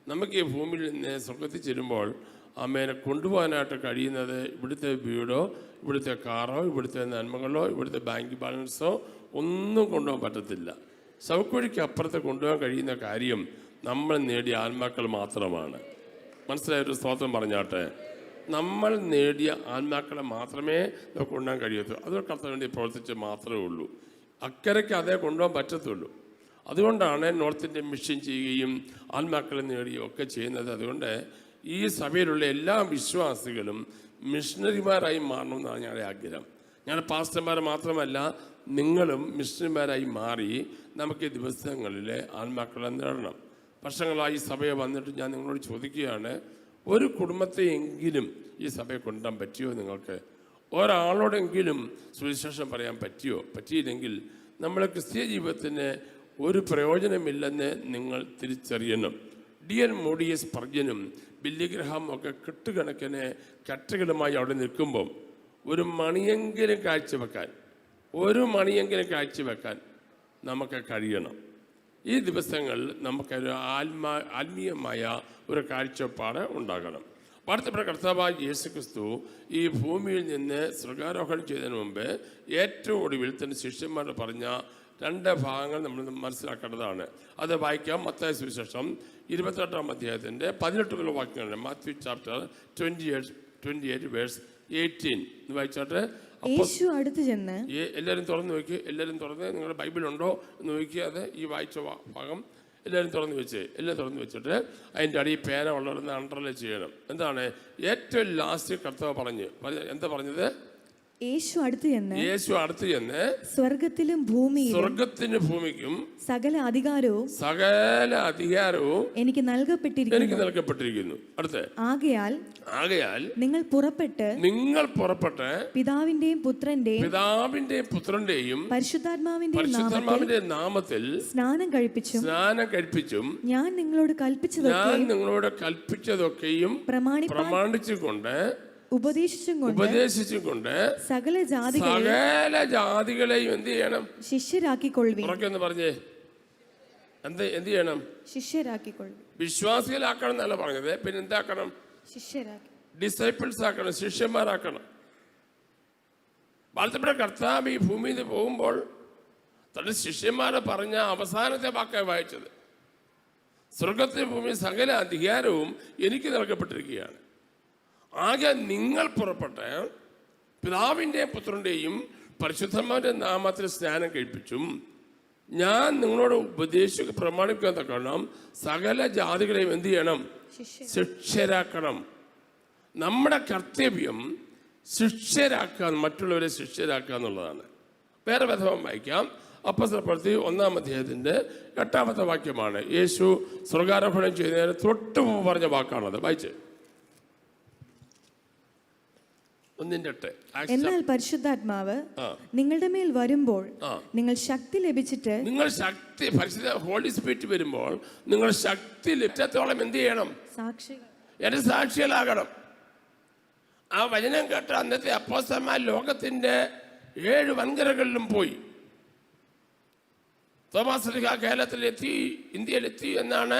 നമുക്ക് ഈ ഭൂമിയിൽ നിന്ന് സ്വർഗത്തിൽ ചെല്ലുമ്പോൾ അമ്മേനെ കൊണ്ടുപോകാനായിട്ട് കഴിയുന്നത് ഇവിടുത്തെ വീടോ, ഇവിടുത്തെ കാറോ, ഇവിടുത്തെ നന്മകളോ, ഇവിടുത്തെ ബാങ്ക് ബാലൻസോ ഒന്നും കൊണ്ടുപോകാൻ പറ്റത്തില്ല. ശവക്കുഴിക്ക് അപ്പുറത്ത് കൊണ്ടുപോകാൻ കഴിയുന്ന കാര്യം നമ്മൾ നേടിയ ആത്മാക്കൾ മാത്രമാണ്. മനസ്സിലായൊരു സ്തോത്രം പറഞ്ഞാട്ടെ. നമ്മൾ നേടിയ ആത്മാക്കളെ മാത്രമേ നമുക്ക് കൊണ്ടുപോകാൻ കഴിയത്തുള്ളൂ. അത് കർത്താവിന് വേണ്ടി പ്രവർത്തിച്ച് മാത്രമേ ഉള്ളൂ. അക്കരയ്ക്ക് അതേ കൊണ്ടുപോകാൻ പറ്റത്തുള്ളൂ. അതുകൊണ്ടാണ് നോർത്ത് ഇന്ത്യൻ മിഷൻ ചെയ്യുകയും ആത്മാക്കളെ നേടുകയും ഒക്കെ ചെയ്യുന്നത്. അതുകൊണ്ട് ഈ സഭയിലുള്ള എല്ലാ വിശ്വാസികളും മിഷണറിമാരായി മാറണമെന്നാണ് ഞങ്ങളുടെ ആഗ്രഹം. ഞാൻ പാസ്റ്റർമാർ മാത്രമല്ല, നിങ്ങളും മിഷണറിമാരായി മാറി നമുക്ക് ഈ ദിവസങ്ങളിൽ ആത്മാക്കളെ നേടണം. വർഷങ്ങളായി സഭയെ വന്നിട്ട് ഞാൻ നിങ്ങളോട് ചോദിക്കുകയാണ്, ഒരു കുടുംബത്തെയെങ്കിലും ഈ സഭയെ കൊണ്ടുവരാൻ പറ്റിയോ? നിങ്ങൾക്ക് ഒരാളോടെങ്കിലും സുവിശേഷം പറയാൻ പറ്റിയോ? പറ്റിയില്ലെങ്കിൽ നമ്മുടെ ക്രിസ്തീയ ജീവിതത്തിന് ഒരു പ്രയോജനമില്ലെന്ന് നിങ്ങൾ തിരിച്ചറിയണം. D.L. മോഡി സ്പർജനും ബില്ലി ഗ്രഹാം ഒക്കെ കെട്ടുകണക്കിന് കറ്റകളുമായി അവിടെ നിൽക്കുമ്പം ഒരു മണിയെങ്കിലും കാഴ്ചവെക്കാൻ നമുക്ക് കഴിയണം. ഈ ദിവസങ്ങളിൽ നമുക്കൊരു ആത്മീയമായ ഒരു കാഴ്ചപ്പാട് ഉണ്ടാകണം. വാർത്തപ്പെട്ട കർത്താവായ യേശുക്രിസ്തു ഈ ഭൂമിയിൽ നിന്ന് സ്വർഗാരോഹണം ചെയ്തതിന് മുമ്പ് ഏറ്റവും ഒടുവിൽ തന്നെ ശിഷ്യന്മാർ പറഞ്ഞ 2 ഭാഗങ്ങൾ നമ്മൾ മനസ്സിലാക്കേണ്ടതാണ്. അത് വായിക്കാം. മത്തായി സുവിശേഷം 28-ാം അധ്യായത്തിൻ്റെ 18 വാക്യങ്ങളുണ്ട്. മാത്യു ചാപ്റ്റർ 28 വേഴ്സ് 18 വായിച്ചാട്ട്. യേശു അടുത്ത് ചെന്ന്, എല്ലാവരും തുറന്ന് നോക്കി, എല്ലാവരും തുറന്ന് നിങ്ങളുടെ ബൈബിളുണ്ടോ എന്ന് നോക്കിയാൽ ഈ വായിച്ച ഭാഗം എല്ലാവരും തുറന്ന് വെച്ചിട്ട് അതിൻ്റെ അടിയിൽ പേന ഉള്ളവരെന്ന് അണ്ടർലൈൻ ചെയ്യണം. എന്താണ് ഏറ്റവും ലാസ്റ്റ് കർത്താവ് എന്താ പറഞ്ഞത്? യേശു അടുത്ത് ചെന്ന് സ്വർഗത്തിനും ഭൂമിക്കും സകല അധികാരവും എനിക്ക് നൽകപ്പെട്ടിരിക്കുന്നു. അടുത്ത ആകയാൽ നിങ്ങൾ പുറപ്പെട്ട് പിതാവിന്റെയും പുത്രന്റെയും പരിശുദ്ധാത്മാവിന്റെയും നാമത്തിൽ സ്നാനം കഴിപ്പിച്ചും ഞാൻ നിങ്ങളോട് കൽപ്പിച്ചതൊക്കെയും പ്രമാണിച്ചുകൊണ്ട് ഉപദേശിച്ചുകൊണ്ട് സകല ജാതികളെയും എന്ത് ചെയ്യണം? ശിഷ്യരാക്കിക്കൊള്ളുവിൻ. പറഞ്ഞേ, എന്ത് ചെയ്യണം? ശിഷ്യരാക്കിക്കൊള്ളുവിൻ. വിശ്വാസികളാക്കണം എന്നല്ല പറഞ്ഞത്. പിന്നെ എന്താക്കണം? ഡിസൈപ്പിൾസ് ആക്കണം, ശിഷ്യന്മാരാക്കണം. വാഴ്ത്തപ്പെട്ട കർത്താവ് ഈ ഭൂമിയിൽ പോകുമ്പോൾ തന്റെ ശിഷ്യന്മാരെ പറഞ്ഞ അവസാനത്തെ വാക്കായി വായിച്ചത്, സ്വർഗത്തിലെ ഭൂമി സകല അധികാരവും എനിക്ക് നൽകപ്പെട്ടിരിക്കുകയാണ്. ആകെ നിങ്ങൾ പുറപ്പെട്ട് പിതാവിൻ്റെയും പുത്രൻ്റെയും പരിശുദ്ധന്മാരുടെ നാമത്തിൽ സ്നാനം കഴിപ്പിച്ചും ഞാൻ നിങ്ങളോട് പ്രമാണിക്കാൻ തക്കണം സകല ജാതികളെയും എന്ത് ചെയ്യണം? ശിഷ്യരാക്കണം. നമ്മുടെ കർത്തവ്യം ശിഷ്യരാക്കാൻ, മറ്റുള്ളവരെ ശിഷ്യരാക്കുക എന്നുള്ളതാണ്. വേറെ വിധം വായിക്കാം. അപ്പോസ്തലപ്രവൃത്തി 1-ാം അധ്യായത്തിൻ്റെ 8-ാമത്തെ വാക്യമാണ്. യേശു സ്വർഗാരോഹണം ചെയ്യുന്നതിന് തൊട്ട് പറഞ്ഞ വാക്കാണത്. വായിച്ച്. എന്നാൽ പരിശുദ്ധാത്മാവ് നിങ്ങളുടെ മേൽ വരുമ്പോൾ നിങ്ങൾ ശക്തി ലഭിച്ചിട്ട് ഹോളി സ്പിരിറ്റ് വരുമ്പോൾ നിങ്ങൾ ശക്തി ലഭിച്ചത്തോളം എന്ത് ചെയ്യണം? എന്റെ സാക്ഷികളാകണം. ആ വചനം കേട്ട അന്നത്തെ അപ്പോസ്തലന്മാർ ലോകത്തിന്റെ 7 വൻകരകളിലും പോയി. തോമസ് ശ്ലീഹ കേരളത്തിലെത്തി, ഇന്ത്യയിലെത്തി എന്നാണ്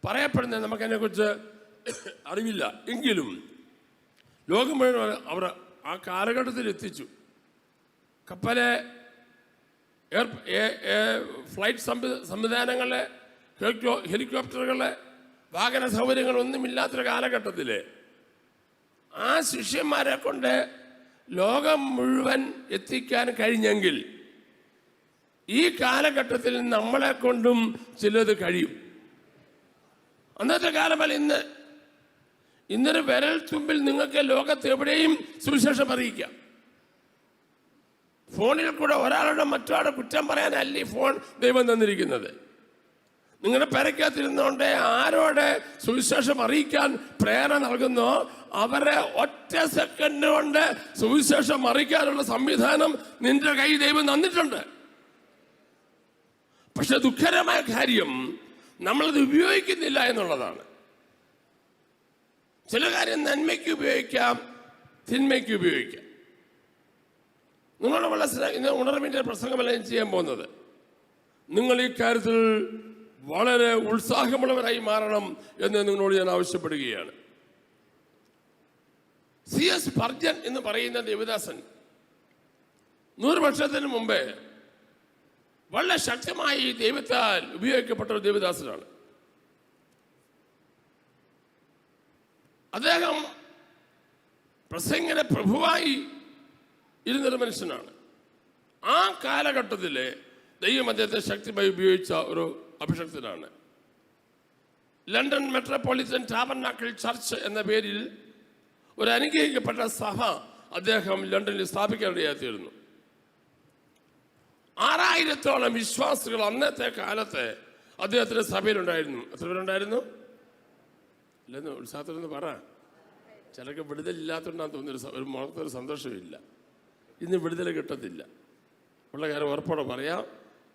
പറയപ്പെടുന്നത്. നമുക്കതിനെ കുറിച്ച് അറിവില്ല. എങ്കിലും ലോകം മുഴുവൻ അവർ ആ കാലഘട്ടത്തിൽ എത്തിച്ചു. കപ്പലെ, ഫ്ലൈറ്റ് സംവിധാനങ്ങളെ, ഹെലികോപ്റ്ററുകളെ, വാഹന സൗകര്യങ്ങളൊന്നുമില്ലാത്തൊരു കാലഘട്ടത്തിൽ ആ ശിഷ്യന്മാരെ കൊണ്ട് ലോകം മുഴുവൻ എത്തിക്കാൻ കഴിഞ്ഞെങ്കിൽ ഈ കാലഘട്ടത്തിൽ നമ്മളെ കൊണ്ടും ചിലത് കഴിയും. അന്നത്തെ കാലമല്ല ഇന്നൊരു വിരൽ തുമ്പിൽ നിങ്ങൾക്ക് ലോകത്ത് എവിടെയും സുവിശേഷം അറിയിക്കാം. ഫോണിൽ കൂടെ ഒരാളുടെ മറ്റൊരാളുടെ കുറ്റം പറയാനല്ല ഈ ഫോൺ ദൈവം തന്നിരിക്കുന്നത്. നിങ്ങളുടെ പെരക്കകത്തിരുന്നുകൊണ്ട് ആരോട് സുവിശേഷം അറിയിക്കാൻ പ്രേരണ നൽകുന്നോ അവരെ ഒറ്റ സെക്കൻഡ് കൊണ്ട് സുവിശേഷം അറിയിക്കാനുള്ള സംവിധാനം നിന്റെ കൈ ദൈവം തന്നിട്ടുണ്ട്. പക്ഷെ ദുഃഖകരമായ കാര്യം നമ്മളത് ഉപയോഗിക്കുന്നില്ല എന്നുള്ളതാണ്. ചില കാര്യം നന്മയ്ക്ക് ഉപയോഗിക്കാം, തിന്മയ്ക്ക് ഉപയോഗിക്കാം. നിങ്ങളുടെ ഇന്ന് ഉണർവിൻ്റെ പ്രസംഗമല്ല ഞാൻ ചെയ്യാൻ പോകുന്നത്. നിങ്ങൾ ഈ കാര്യത്തിൽ വളരെ ഉത്സാഹമുള്ളവരായി മാറണം എന്ന് നിങ്ങളോട് ഞാൻ ആവശ്യപ്പെടുകയാണ്. C.S. സ്പർജൻ എന്ന് പറയുന്ന ദേവദാസൻ 100 വർഷത്തിന് മുമ്പേ വളരെ ശക്തമായി ദൈവത്താൽ ഉപയോഗിക്കപ്പെട്ട ഒരു ദേവദാസനാണ്. അദ്ദേഹം പ്രസംഗന പ്രഭുവായി ഇരുന്നൊരു മനുഷ്യനാണ്. ആ കാലഘട്ടത്തിൽ ദൈവം അദ്ദേഹത്തെ ശക്തിയായി ഉപയോഗിച്ച ഒരു അഭിഷക്തനാണ്. ലണ്ടൻ മെട്രോപൊളിറ്റൻ ടാബർനാക്കിൾ ചർച്ച് എന്ന പേരിൽ ഒരു അനുഗ്രഹിക്കപ്പെട്ട സഭ അദ്ദേഹം ലണ്ടനിൽ സ്ഥാപിക്കാനിടയായിത്തീർന്നു. 6000-ഓളം വിശ്വാസികൾ അന്നത്തെ കാലത്ത് അദ്ദേഹത്തിന്റെ സഭയിലുണ്ടായിരുന്നു. എത്ര പേരുണ്ടായിരുന്നു? ഇല്ലെന്ന് ഉത്സാഹത്തിലൊന്ന് പറ. ചിലക്ക് വിടുതലില്ലാത്തതുകൊണ്ടാണ് തോന്നുന്നു ഒരു മുഖത്തൊരു സന്തോഷമില്ല. ഇന്ന് വിടുതൽ കിട്ടത്തില്ല ഉള്ള കാര്യം ഉറപ്പോടെ പറയാം.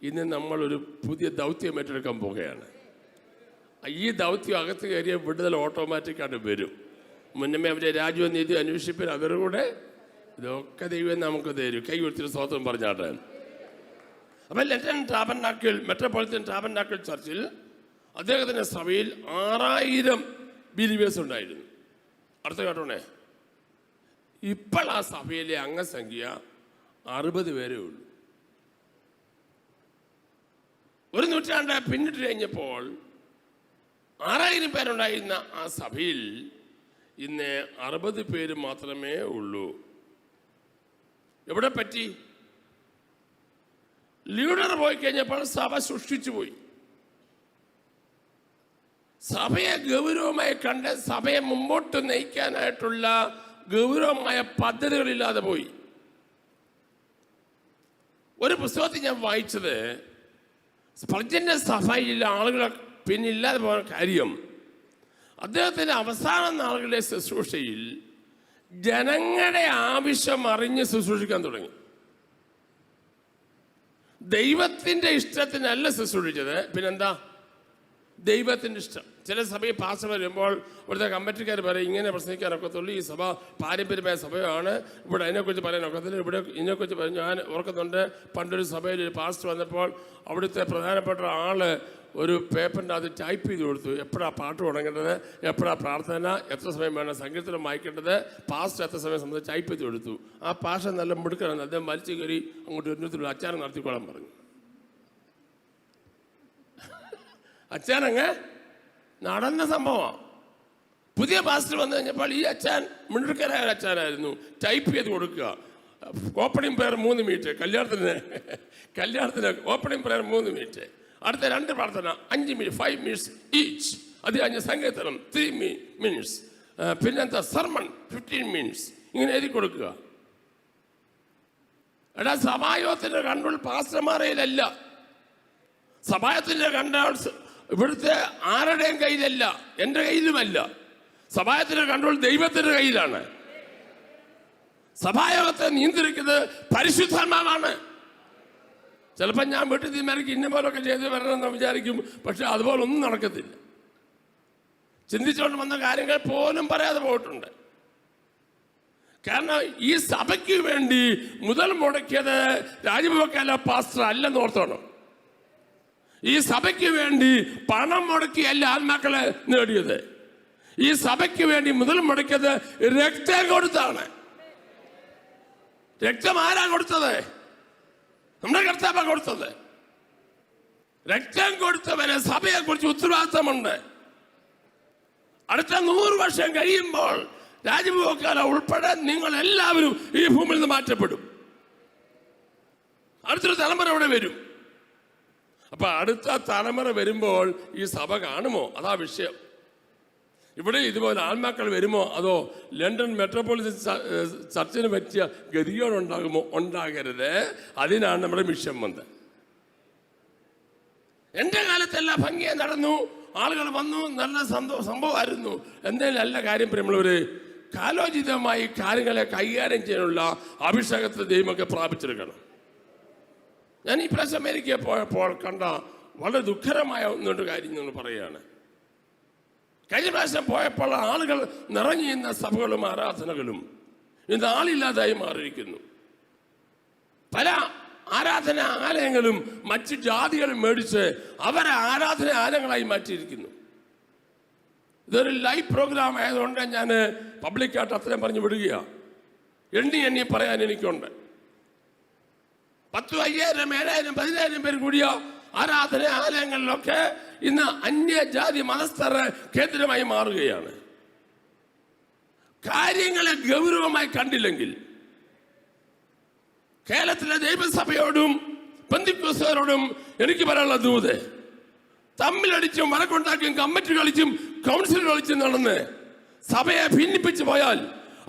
ഇന്ന് നമ്മളൊരു പുതിയ ദൗത്യം ഏറ്റെടുക്കാൻ പോവുകയാണ്. ഈ ദൗത്യം അകത്ത് കയറിയ വിടുതൽ ഓട്ടോമാറ്റിക്കായിട്ട് വരും. മുന്നമേ അവരെ രാജ്യവും നീതി അന്വേഷിപ്പിൻ, അവരുടെ ഇതൊക്കെ ദൈവം നമുക്ക് തരും. കൈ കൊടുത്തിട്ട് സ്തോത്രം പറഞ്ഞാട്ടെ. അപ്പം ലണ്ടൻ ടാബർനാക്കിൾ മെട്രോപൊളിറ്റൻ ടാബർനാക്കിൾ ചർച്ചിൽ അദ്ദേഹത്തിൻ്റെ സഭയിൽ 6000 ബിലീവേഴ്സ് ഉണ്ടായിരുന്നു. അടുത്ത കേട്ടോണേ, ഇപ്പോൾ ആ സഭയിലെ അംഗസംഖ്യ 60 പേരേ ഉള്ളൂ. ഒരു നൂറ്റാണ്ട് പിന്നിട്ട് കഴിഞ്ഞപ്പോൾ 6000 പേരുണ്ടായിരുന്ന ആ സഭയിൽ ഇന്ന് 60 പേര് മാത്രമേ ഉള്ളൂ. എവിടെ പറ്റി? ലീഡർ പോയി കഴിഞ്ഞപ്പോൾ സഭ സൃഷ്ടിച്ചു പോയി. സഭയെ ഗൗരവമായി കണ്ട് സഭയെ മുമ്പോട്ട് നയിക്കാനായിട്ടുള്ള ഗൗരവമായ പദ്ധതികളില്ലാതെ പോയി. ഒരു പുസ്തകത്തിൽ ഞാൻ വായിച്ചത്, സ്പർജന്റെ സഭയിൽ ആളുകളെ പിന്നില്ലാതെ പോകാൻ കാര്യം അദ്ദേഹത്തിന്റെ അവസാന നാളുകളുടെ ശുശ്രൂഷയിൽ ജനങ്ങളുടെ ആവശ്യം അറിഞ്ഞ് ശുശ്രൂഷിക്കാൻ തുടങ്ങി. ദൈവത്തിന്റെ ഇഷ്ടത്തിനല്ല ശുശ്രൂഷിച്ചത്, പിന്നെന്താ? ദൈവത്തിന്റെ ഇഷ്ടം. ചില സഭയിൽ പാസ്റ്റർ വരുമ്പോൾ ഇവിടുത്തെ കമ്മിറ്റിക്കാർ പറയും ഇങ്ങനെ പ്രസംഗിക്കാനൊക്കത്തുള്ളൂ, ഈ സഭ പാരമ്പര്യമായ സഭയാണ്, ഇവിടെ അതിനെക്കുറിച്ച് പറയാനൊക്കത്തില്ല, ഇവിടെ ഇതിനെക്കുറിച്ച് പറയും. ഞാൻ ഓർക്കുന്നുണ്ട്, പണ്ടൊരു സഭയിൽ ഒരു പാസ്റ്റർ വന്നപ്പോൾ അവിടുത്തെ പ്രധാനപ്പെട്ട ആള് ഒരു പേപ്പറിൻ്റെ അത് ടൈപ്പ് ചെയ്ത് കൊടുത്തു. എപ്പോഴാണ് പാട്ട് തുടങ്ങേണ്ടത്, എപ്പോഴാണ് പ്രാർത്ഥന, എത്ര സമയം വേണം സങ്കീർത്തനം വായിക്കേണ്ടത്, പാസ്റ്റർ എത്ര സമയം സംബന്ധിച്ച് ടൈപ്പ് ചെയ്ത് കൊടുത്തു. ആ പാഷ നല്ല മിടുക്കണം. അദ്ദേഹം വലിച്ചു കയറി അങ്ങോട്ട് ഒരു അച്ചാരം നടത്തിക്കോളാൻ പറഞ്ഞു. അച്ചാനങ്ങ് നടന്ന സംഭവമാണ്. പുതിയ പാസ്റ്റർ വന്നു കഴിഞ്ഞപ്പോൾ ഈ അച്ചാൻ മിടുക്കരായ അച്ചാനായിരുന്നു. ടൈപ്പ് ചെയ്ത് കൊടുക്കുക. ഓപ്പണിംഗ് പ്രെയർ 3 മിനിറ്റ്, കല്യാണത്തിന് ഓപ്പണിംഗ് പ്രെയർ 3 മിനിറ്റ്, അടുത്ത 2 പ്രാർത്ഥന 5 മിനിറ്റ്, 5 മിനിറ്റ്സ് ഈച്ച്. അത് കഴിഞ്ഞ് സങ്കീർത്തനം 3 മിനിറ്റ്സ്, പിന്നെന്താ സർമൺ 15 മിനിറ്റ്സ്, ഇങ്ങനെ എഴുതി കൊടുക്കുക. എടാ, സഭായോഗത്തിന്റെ കൺട്രോൾ പാസ്റ്റർമാരയിലല്ല, സഭായത്തിന്റെ കൺട്രോൾ ഇവിടുത്തെ ആരുടെയും കയ്യിലല്ല, എൻ്റെ കയ്യിലുമല്ല. സഭായത്തിന്റെ കൺട്രോൾ ദൈവത്തിന്റെ കയ്യിലാണ്. സഭായോഗത്തെ നിയന്ത്രിക്കുന്നത് പരിശുദ്ധാത്മാവാണ്. ചിലപ്പോൾ ഞാൻ വീട്ടിൽ തീരുമാനിക്കും ഇന്ന പോലൊക്കെ ചെയ്ത് വരണമെന്ന് വിചാരിക്കും, പക്ഷെ അതുപോലെ ഒന്നും നടക്കത്തില്ല. ചിന്തിച്ചുകൊണ്ട് വന്ന കാര്യങ്ങൾ പോലും പറയാതെ പോയിട്ടുണ്ട്. കാരണം ഈ സഭയ്ക്ക് വേണ്ടി മുതൽ മുടക്കിയത് രാജഭവക്കാല പാസ്റ്റർ അല്ലെന്ന് ഓർത്തോണം. ഈ സഭയ്ക്ക് വേണ്ടി പണം മുടക്കിയല്ല ആത്മാക്കളെ നേടിയത്. ഈ സഭയ്ക്ക് വേണ്ടി മുതൽ മുടക്കിയത് രക്തം കൊടുത്താണ്. രക്തം ആരാ കൊടുത്തത്? നമ്മുടെ കർത്താവാ കൊടുത്തത്. രക്തം കൊടുത്തവരെ സഭയെ കുറിച്ച് ഉത്തരവാദിത്തമുണ്ട്. അടുത്ത 100 വർഷം കഴിയുമ്പോൾ രാജഭവക്കാല ഉൾപ്പെടെ നിങ്ങൾ എല്ലാവരും ഈ ഭൂമിയിൽ നിന്ന് മാറ്റപ്പെടും. അടുത്തൊരു തലമുറ ഇവിടെ വരും. അപ്പൊ അടുത്ത തലമുറ വരുമ്പോൾ ഈ സഭ കാണുമോ? അതാ വിഷയം. ഇവിടെ ഇതുപോലെ ആത്മാക്കൾ വരുമോ, അതോ ലണ്ടൻ മെട്രോപൊളിറ്റൻ ചർച്ചിന് പറ്റിയ ഗതികേടുണ്ടാകുമോ? ഉണ്ടാകരുത്. അതിനാണ് നമ്മുടെ മിഷൻ വന്നത്. എൻ്റെ കാലത്തെല്ലാം ഭംഗിയായി നടന്നു, ആളുകൾ വന്നു, നല്ല സംഭവമായിരുന്നു. എന്തെങ്കിലും നല്ല കാര്യം പറയുമ്പോഴവര് കാലോചിതമായി കാര്യങ്ങളെ കൈകാര്യം ചെയ്യാനുള്ള അഭിഷേകത്തെ ദൈവമൊക്കെ പ്രാപിച്ചെടുക്കണം. ഞാൻ ഈ പ്രാവശ്യം അമേരിക്കയിൽ പോയപ്പോൾ കണ്ട വളരെ ദുഃഖകരമായ ഒന്നുകൊണ്ട് കാര്യം നിങ്ങൾ പറയുകയാണ്. കഴിഞ്ഞ പ്രാവശ്യം പോയപ്പോൾ ആളുകൾ നിറഞ്ഞിരുന്ന സഭകളും ആരാധനകളും ഇന്ന് ആളില്ലാതായി മാറിയിരിക്കുന്നു. പല ആരാധനാലയങ്ങളും മറ്റ് ജാതികളും മേടിച്ച് അവരെ ആരാധനാലയങ്ങളായി മാറ്റിയിരിക്കുന്നു. ഇതൊരു ലൈവ് പ്രോഗ്രാം ആയതുകൊണ്ട് ഞാൻ പബ്ലിക്കായിട്ട് അത്രയും പറഞ്ഞു വിടുകയാണ്. എണ്ണി പറയാൻ എനിക്കുണ്ട്. 10, 5000, 7000, 10000 പേര് കൂടിയ ആരാധനാലയങ്ങളിലൊക്കെ ഇന്ന് അന്യജാതി മതസ്ഥരുടെ കേന്ദ്രമായി മാറുകയാണ്. കാര്യങ്ങളെ ഗൗരവമായി കണ്ടില്ലെങ്കിൽ കേരളത്തിലെ ദൈവസഭയോടും പെന്തിക്കോസ്തുകാരോടും എനിക്ക് പറയാനുള്ള ദൂത്, തമ്മിലടിച്ചും വഴക്കുണ്ടാക്കിയും കമ്മിറ്റി കളിച്ചും കൗൺസിൽ കളിച്ചും നടന്ന് സഭയെ ഭിന്നിപ്പിച്ചു പോയാൽ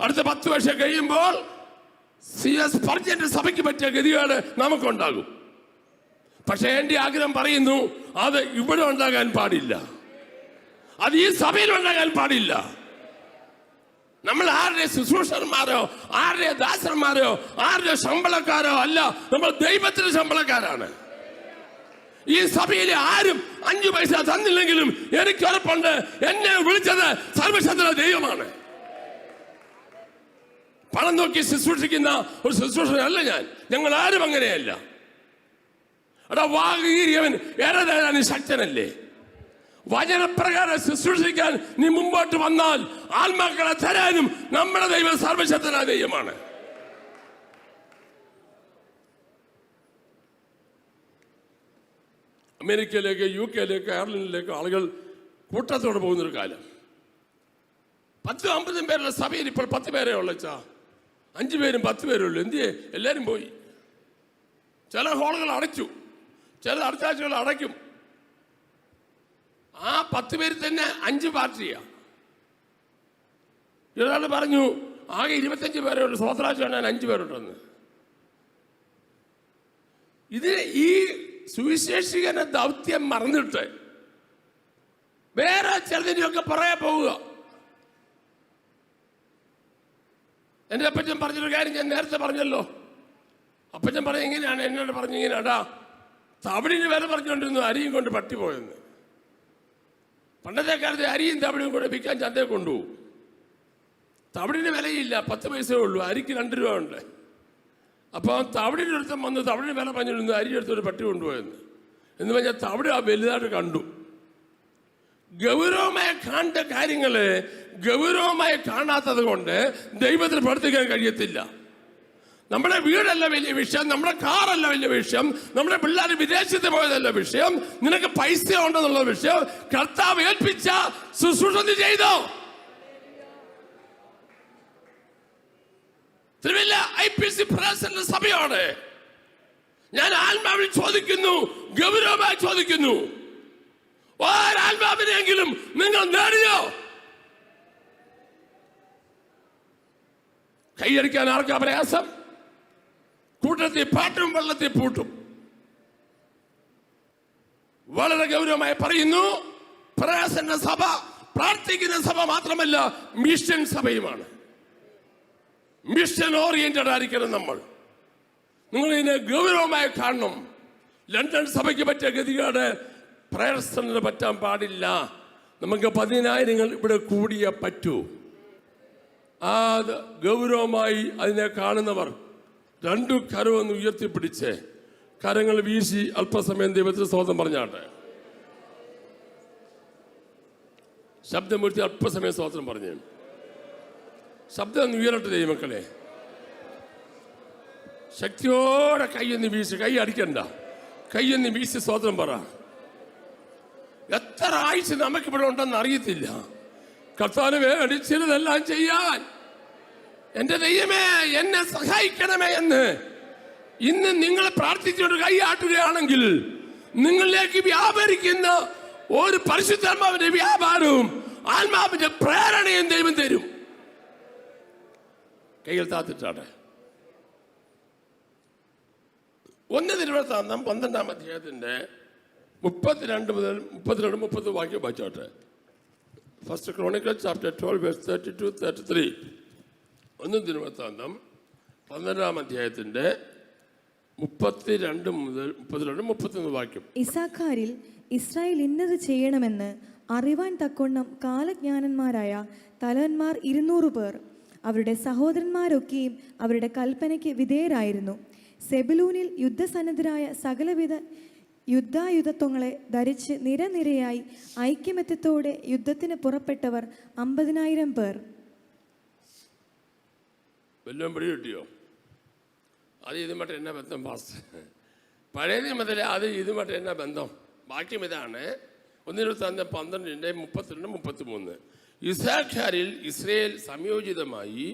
അടുത്ത 10 വർഷം കഴിയുമ്പോൾ CS സ്പർജന്റെ സഭയ്ക്ക് പറ്റിയ ഗതികേട് നമുക്കുണ്ടാകും. പക്ഷെ എന്റെ ആഗ്രഹം പറയുന്നു, അത് ഇവിടെ ഉണ്ടാകാൻ പാടില്ല, അത് ഈ സഭയിൽ ഉണ്ടാകാൻ പാടില്ല. നമ്മൾ ആരുടെ ശുശ്രൂഷകന്മാരോ ആരുടെ ദാസന്മാരോ ആരുടെ ശമ്പളക്കാരോ അല്ല, നമ്മൾ ദൈവത്തിന്റെ ശമ്പളക്കാരാണ്. ഈ സഭയിലെ ആരും 5 പൈസ തന്നില്ലെങ്കിലും എനിക്ക് ഉറപ്പുണ്ട്, എന്നെ വിളിച്ചത് സർവശക്തനായ ദൈവമാണ്. പണം നോക്കി ശുശ്രൂഷിക്കുന്ന ഒരു ശുശ്രൂഷകനല്ല ഞാൻ. ഞങ്ങൾ ആരും അങ്ങനെയല്ല. എടാ, വാഗീരിയവൻ ഏറെ ശക്തനല്ലേ? വചനപ്രകാരം ശുശ്രൂഷിക്കാൻ നീ മുമ്പോട്ട് വന്നാൽ ആത്മാക്കളെ തരാനും നമ്മുടെ ദൈവം സർവശക്തനായ ദൈവമാണ്. അമേരിക്കയിലേക്ക്, UK-യിലേക്ക്, അയർലൻഡിലേക്ക് ആളുകൾ കൂട്ടത്തോടെ പോകുന്നൊരു കാലം. 10-50 പേരുള്ള സഭയിൽ ഇപ്പോൾ 10 പേരേ ഉള്ളച്ചാ, 5 പേരും 10 പേരും ഉള്ളൂ. എന്തിയെ? എല്ലാവരും പോയി. ചില ഹോളുകൾ അടച്ചു, ചില അടുത്താഴ്ചകൾ അടയ്ക്കും. ആ 10 പേര് തന്നെ 5 പാർട്ടിയാണ്. ഒരാൾ പറഞ്ഞു ആകെ 25 പേരേ ഉള്ളൂ, സ്വത്രാഴ്ച കാണാൻ 5 പേരുണ്ടെന്ന്. ഇതിന് ഈ സുവിശേഷികന്റെ ദൗത്യം മറന്നിട്ട് വേറെ ചിലതിനെയൊക്കെ പറയാൻ പോവുക. എൻ്റെ അപ്പച്ചൻ പറഞ്ഞൊരു കാര്യം ഞാൻ നേരത്തെ പറഞ്ഞല്ലോ. അപ്പച്ചൻ പറഞ്ഞ ഇങ്ങനെയാണ്, എന്നോട് പറഞ്ഞു ഇങ്ങനെയാടാ, തവിടിന് വില പറഞ്ഞുകൊണ്ടിരുന്നു അരിയും കൊണ്ട് പട്ടി പോയെന്ന്. പണ്ടത്തെ കാലത്ത് അരിയും തവിടും കൂടെ വിൽക്കാൻ ചന്തയെ കൊണ്ടുപോകും. തവിടിന് വിലയില്ല, 10 പൈസയേ ഉള്ളൂ, അരിക്ക് 2 രൂപ ഉണ്ട്. അപ്പോൾ തവിടിൻ്റെ അടുത്തും വന്ന് തവിടിന് വില പറഞ്ഞിരുന്നു അരി എടുത്തൊരു പട്ടി കൊണ്ടുപോയെന്ന്. എന്ന് പറഞ്ഞാൽ തവിട് ആ വലുതായിട്ട് കണ്ടു. ഗൗരവമായി കാണേണ്ട കാര്യങ്ങളെ ഗൗരവമായി കാണാത്തത് കൊണ്ട് ദൈവത്തിന് പ്രവർത്തിക്കാൻ കഴിയത്തില്ല. നമ്മുടെ വീടല്ല വലിയ വിഷയം, നമ്മുടെ കാറല്ല വലിയ വിഷയം, നമ്മുടെ പിള്ളേർ വിദേശത്ത് പോയതല്ല വിഷയം, നിനക്ക് പൈസ ഉണ്ടെന്നുള്ള വിഷയം. കർത്താവ് ഏൽപ്പിച്ച ശുശ്രൂഷ ചെയ്തോ? തിരുവല്ല IPC പ്രദേശത്തിന്റെ സഭയാണ്. ഞാൻ ആത്മാവിൽ ചോദിക്കുന്നു, ഗൗരവമായി ചോദിക്കുന്നു, ഒരാത്മാവിനെങ്കിലും നിങ്ങൾ നേടിയോ? കൈയടിക്കാൻ ആർക്കാ പ്രയാസം? കൂട്ടത്തിൽ പാട്ടും വെള്ളത്തിൽ പൂട്ടും. വളരെ ഗൗരവമായി പറയുന്നു, പ്രയാസന്റെ സഭ പ്രാർത്ഥിക്കുന്ന സഭ മാത്രമല്ല, മിഷൻ സഭയുമാണ്. മിഷൻ ഓറിയന്റഡ് ആയിരിക്കണം നമ്മൾ. നിങ്ങൾ ഇതിനെ ഗൗരവമായി കാണണം. ലണ്ടൻ സഭയ്ക്ക് പറ്റിയ ഗതികേട് പ്രയർസന് പറ്റാൻ പാടില്ല. നമുക്ക് 10,000 ഇവിടെ കൂടിയേ പറ്റൂ. അത് ഗൗരവമായി അതിനെ കാണുന്നവർ 2 കരമൊന്ന് ഉയർത്തിപ്പിടിച്ച് കരങ്ങൾ വീശി അല്പസമയം ദൈവത്തിന് സ്തോത്രം പറഞ്ഞാട്ടെ. ശബ്ദം വീഴ്ത്തി അല്പസമയം സ്തോത്രം പറഞ്ഞു. ശബ്ദം ഒന്ന് ഉയരട്ടെ ദൈവമക്കളെ. ശക്തിയോടെ കൈയൊന്ന് വീശി, കൈ അടിക്കണ്ട, കൈയൊന്ന് വീശി സ്തോത്രം പറ. എത്ര ആഴ്ച നമുക്കിവിടെ ഉണ്ടെന്ന് അറിയത്തില്ല. കർത്താവിന് വേണ്ടി ചിലതെല്ലാം ചെയ്യാൻ എന്റെ ദൈവമേ എന്നെ സഹായിക്കണമേ എന്ന് ഇന്ന് നിങ്ങൾ പ്രാർത്ഥിച്ചുകൊണ്ട് കൈ ആട്ടുകയാണെങ്കിൽ നിങ്ങളിലേക്ക് വ്യാപരിക്കുന്ന ഒരു പരിശുദ്ധാത്മാവിന്റെ വ്യാപാരവും ആത്മാവിന്റെ പ്രേരണയും ദൈവം തരും. കൈകൾ താത്തിട്ടാട്ടെ. 1 തിരുവഴുത്താന്തം 12-ാം അധ്യായത്തിന്റെ 32 മുതൽ 32-30 വാക്യം വായിച്ചോട്ടെ. First chronicle chapter 12 verse 32-33. 1 തിരുവഴുത്താന്തം 12-ാം അധ്യായത്തിന്റെ 32 മുതൽ 32-31 വാക്യം. ഇസ്സാഖാരിൽ ഇസ്രായേൽ ഇന്നത് ചെയ്യണമെന്ന് അറിവാൻ തക്കൊണ്ണം കാലജ്ഞാനന്മാരായ തലവന്മാർ 200 പേർ അവരുടെ സഹോദരന്മാരൊക്കെയും അവരുടെ കൽപ്പനയ്ക്ക് വിധേയരായിരുന്നു. സെബുലൂനിൽ യുദ്ധസന്നദ്ധരായ സകലവിധ യുദ്ധായുധത്വങ്ങളെ ധരിച്ച് നിരനിരയായി ഐക്യമത്യത്തോടെ യുദ്ധത്തിന് പുറപ്പെട്ടവർ 50,000 പേർ. വല്ലതും പിടി കിട്ടിയോ? അത് ഇതുമായിട്ട് എന്നാ ബന്ധം പാസ്റ്റർ? പഴയ നിയമത്തിലെ അത് ഇതുമായിട്ട് എന്നാ ബന്ധം? വാക്യം ഇതാണ്, 1:12-32-33. ഇസ്സാഖാരിൽ ഇസ്രയേൽ സംയോജിതമായി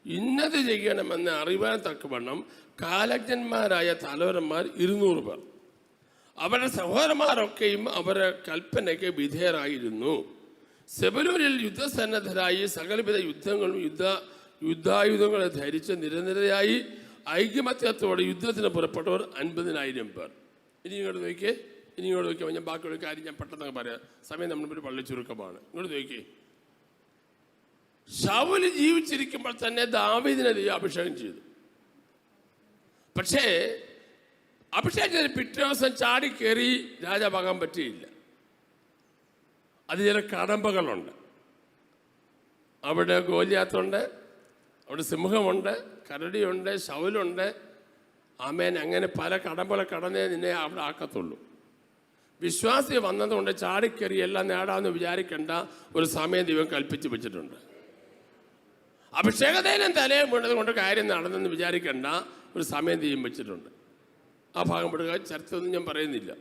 ഇന്നത് ചെയ്യണമെന്ന് അറിവാൻ തക്കവണ്ണം കാലജ്ഞന്മാരായ തലവന്മാർ 200 പേർ. അവരുടെ സഹോദരന്മാരൊക്കെയും അവരുടെ കൽപ്പനയ്ക്ക് വിധേയരായിരുന്നു. സെബലൂനിൽ യുദ്ധസന്നദ്ധരായി സകലവിധ യുദ്ധായുധങ്ങളെ ധരിച്ച് നിരനിരയായി ഐക്യമത്യത്തോടെ യുദ്ധത്തിന് പുറപ്പെട്ടവർ 50,000 പേർ. ഇനി ഇങ്ങോട്ട് നോക്കിയേ, ഞാൻ ബാക്കിയുള്ള കാര്യം ഞാൻ പെട്ടെന്ന് പറയാം, സമയം നമ്മളൊരു പള്ളി ചുരുക്കമാണ്. ഇങ്ങോട്ട് നോക്കിയേ, ശൗല് ജീവിച്ചിരിക്കുമ്പോൾ തന്നെ ദാവീദിനെ അഭിഷേകം ചെയ്തു. പക്ഷേ അഭിഷേകം ചെയ്ത് പിറ്റേ ദിവസം ചാടിക്കേറി രാജാവാകാൻ പറ്റിയില്ല. അത് ചില കടമ്പകളുണ്ട്. അവിടെ ഗോലിയാത്തുണ്ട്, അവിടെ സിംഹമുണ്ട്, കരടിയുണ്ട്, ശൗലുണ്ട്. ആമേൻ. അങ്ങനെ പല കടമ്പകളെ കടന്നേ നിന്നെ അവിടെ ആക്കത്തുള്ളൂ. വിശ്വാസി വന്നതുകൊണ്ട് ചാടിക്കേറി എല്ലാം നേടാമെന്ന് വിചാരിക്കേണ്ട ഒരു സമയം ദൈവം കൽപ്പിച്ച് വെച്ചിട്ടുണ്ട്. അഭിഷേകതയിലും തലയും വീണത് കൊണ്ട് കാര്യം നടന്നെന്ന് വിചാരിക്കേണ്ട ഒരു സമയം ദൈവം വെച്ചിട്ടുണ്ട്. ആ ഭാഗം പെടുക ചരിത്രമൊന്നും ഞാൻ പറയുന്നില്ല.